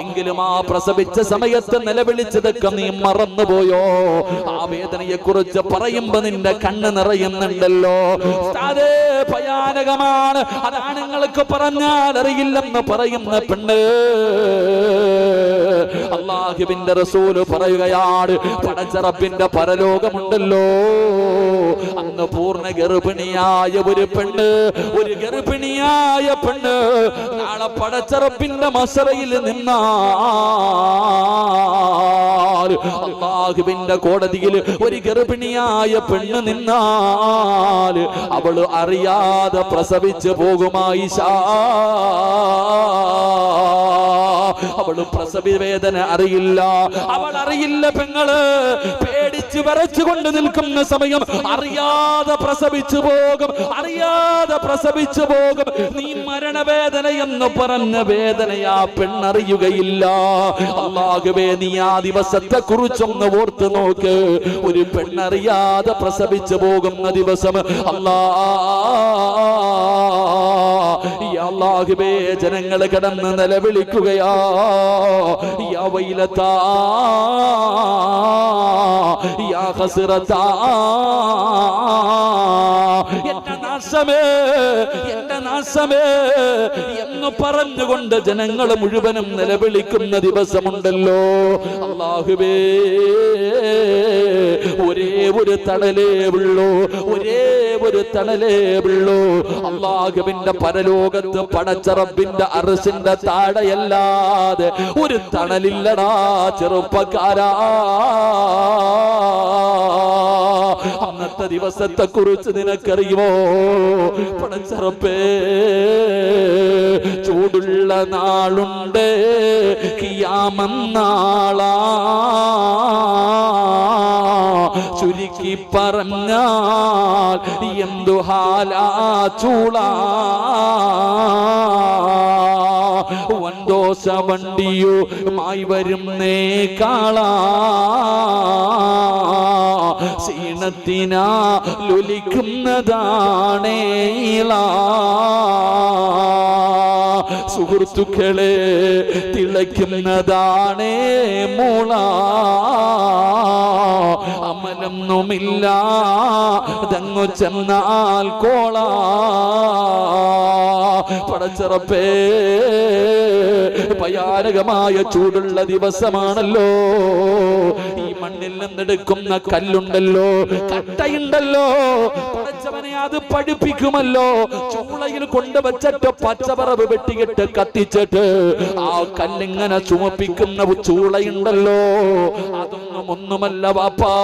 എങ്കിലും ആ പ്രസവിച്ച സമയത്ത് നിലവിളിച്ചതൊക്കെ നീ മറന്നുപോയോ? ആ വേദനയെ കുറിച്ച് പറയുമ്പോ നിന്റെ കണ്ണ് നിറയുന്നുണ്ടല്ലോ. അതേ ഭയാനകമാണ്. അതാണുങ്ങൾക്ക് പറഞ്ഞാൽ അറിയില്ലെന്ന് പറയുന്ന പെണ്ണ്. അല്ലാഹുവിന്റെ റസൂല് പറയുകയാണ്, പടച്ചറപ്പിന്റെ പരലോകമുണ്ടല്ലോ, അന്ന് പൂർണ്ണ ഗർഭിണിയായ ഒരു ഗർഭിണിയായ പെണ്ണ് നാളെ പടച്ചറപ്പിന്റെ മസറയിൽ നിന്നാൽ, അല്ലാഹുവിന്റെ കോടതിയിൽ ഒരു ഗർഭിണിയായ പെണ്ണ് നിന്നാൽ അവള് അറിയാതെ പ്രസവിച്ചു പോകുമായിഷാ. അവള് പ്രസവി വേദന അറിയില്ല, അവൾ അറിയില്ല പെങ്ങള്. പേടിച്ച് വിറച്ചുകൊണ്ട് നിൽക്കുന്ന സമയം അറിയാതെ പ്രസവിച്ചു പോകും. നീ മരണവേദന എന്ന് പറഞ്ഞ വേദനയാ പെണ്ണറിയുകയില്ല. അല്ലാഹുവേ, നീ ആ ദിവസത്തെ കുറിച്ചൊന്ന് ഓർത്ത് നോക്ക്. ഒരു പെണ്ണറിയാതെ പ്രസവിച്ചു പോകുന്ന ദിവസം അല്ലാഹുവേ, ജനങ്ങൾ കിടന്ന് നിലവിളിക്കുകയാ. യാ വൈലതാ, യാ ഖസ്റതാ, എന്റെ നാശമേ എന്ന് പറഞ്ഞുകൊണ്ട് ജനങ്ങൾ മുഴുവനും നിലവിളിക്കുന്ന ദിവസമുണ്ടല്ലോ. അല്ലാഹുവേ, ഒരേ ഒരു തണലേ ഉള്ളൂ. അല്ലാഹുവിന്റെ പരലോകത്ത് പടച്ചറബിന്റെ അർശിന്റെ താഴെയല്ലാതെ ഒരു തണലില്ലടാ ചെറുപ്പക്കാരാ. അന്നത്തെ ദിവസത്തെ കുറിച്ച് നിനക്കറിയുമോ? പടച്ചറപ്പേ, ചൂടുള്ള നാളുണ്ട്, ഖിയാമം നാളാ. ചുരുക്കി പറഞ്ഞാൽ എന്തു ഹാലാ ചൂള വൻദോശ വണ്ടിയുമായി വരുന്നേ കാള സീനത്തിനാ ലൊലിക്കുന്നതാണേള സുഹൃത്തുക്കളെ തിളയ്ക്കുന്നതാണേ മൂള അമലൊന്നുമില്ല തങ്ങു ചെന്നാൽ കോള പടച്ചറപ്പേ ഭയാനകമായ ചൂടുള്ള ദിവസമാണല്ലോ ഈ മണ്ണിൽ നിന്നെടുക്കുന്ന കല്ലുണ്ടല്ലോ കട്ടയുണ്ടല്ലോ പടച്ചവനെ അത് പഠിപ്പിക്കുമല്ലോ ചൂളയിൽ കൊണ്ടുവച്ചിട്ട് പച്ചപ്പറവ് വെട്ടിയിട്ട് കത്തിച്ചിട്ട് ആ കല്ലിങ്ങനെ ചുമപ്പിക്കുന്ന ചൂളയുണ്ടല്ലോ അതൊന്നും ഒന്നുമല്ല വാപ്പാ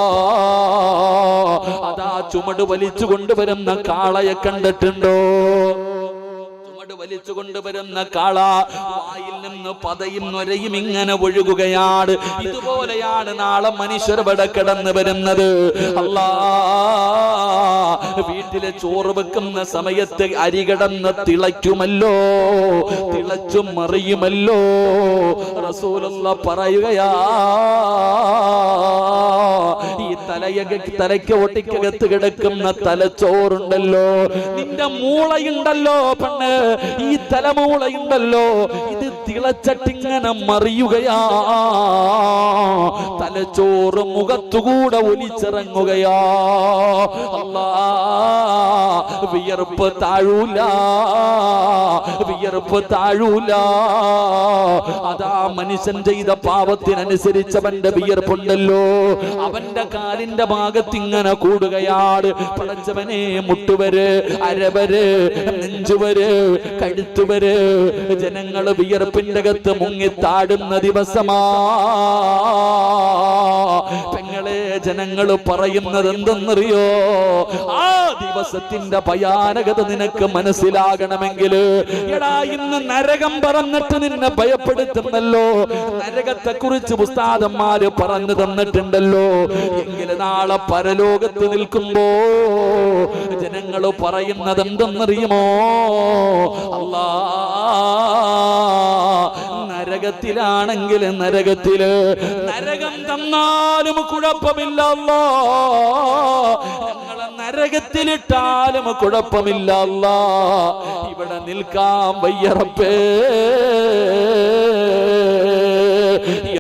അതാ ചുമട് വലിച്ചു കൊണ്ടുവരുന്ന കാളയെ കണ്ടിട്ടുണ്ടോ വലിച്ചു കൊണ്ടുവരുന്ന കാള വായിൽ നിന്ന് പതയും നൊരയും ഇങ്ങനെ ഒഴുകുകയാണ് ഇതുപോലെയാണ് നാളെ മനുഷ്യർ ഇവിടെ കിടന്നു വരുന്നത് അല്ലാ വീട്ടിലെ ചോറ് വെക്കുന്ന സമയത്ത് അരി കിടന്ന് തിളയ്ക്കുമല്ലോ തിളച്ചു മറിയുമല്ലോ റസൂലുള്ള പറയുകയാ ഈ തലയ്ക്ക് ഒട്ടിക്കകത്ത് കിടക്കുന്ന തലച്ചോറുണ്ടല്ലോ നിന്റെ മൂളയുണ്ടല്ലോ പെണ്ണ് ഈ തലമൂളയുണ്ടല്ലോ ഇത് തിളച്ചട്ടിങ്ങനെ മറിയുകയാ തലച്ചോറ് മുഖത്തുകൂടെ ഒലിച്ചിറങ്ങുകയാ അല്ലാ വിയർപ്പ് താഴൂല വിയർപ്പ് താഴൂല അതാ മനുഷ്യൻ ചെയ്ത പാപത്തിനനുസരിച്ചവന്റെ വിയർപ്പുണ്ടല്ലോ അവന്റെ കാലിന്റെ ഭാഗത്ത് ഇങ്ങനെ കൂടുകയാണ് പടച്ചവനെ മുട്ടുവര് അരവര് നെഞ്ചുവര് കഴുത്തുവര് ജനങ്ങൾ വിയർപ്പിന്റെ അകത്ത് മുങ്ങിത്താടുന്ന ദിവസമാ പെങ്ങളെ ജനങ്ങൾ പറയുന്നത് എന്തെന്നറിയോ ആ ദിവസത്തിന്റെ ഭയാനകത നിനക്ക് മനസ്സിലാകണമെങ്കിൽ എടാ ഇന്ന് നരകം പറഞ്ഞിട്ട് നിന്നെ ഭയപ്പെടുത്തുന്നല്ലോ നരകത്തെ കുറിച്ച് ഉസ്താദന്മാര് പറഞ്ഞു തന്നിട്ടുണ്ടല്ലോ എങ്കിൽ നാളെ പരലോകത്ത് നിൽക്കുമ്പോ ജനങ്ങൾ പറയുന്നത് എന്തെന്നറിയുമോ അല്ലാ നരകത്തിലാണെങ്കിൽ നരകത്തില് നരകം തന്നാലും കുഴപ്പമില്ല അല്ലാ ഞങ്ങളെ നരകത്തിലിട്ടാലും കുഴപ്പമില്ല അല്ലാ ഇവിടെ നിൽക്കാൻ വയ്യ റബ്ബേ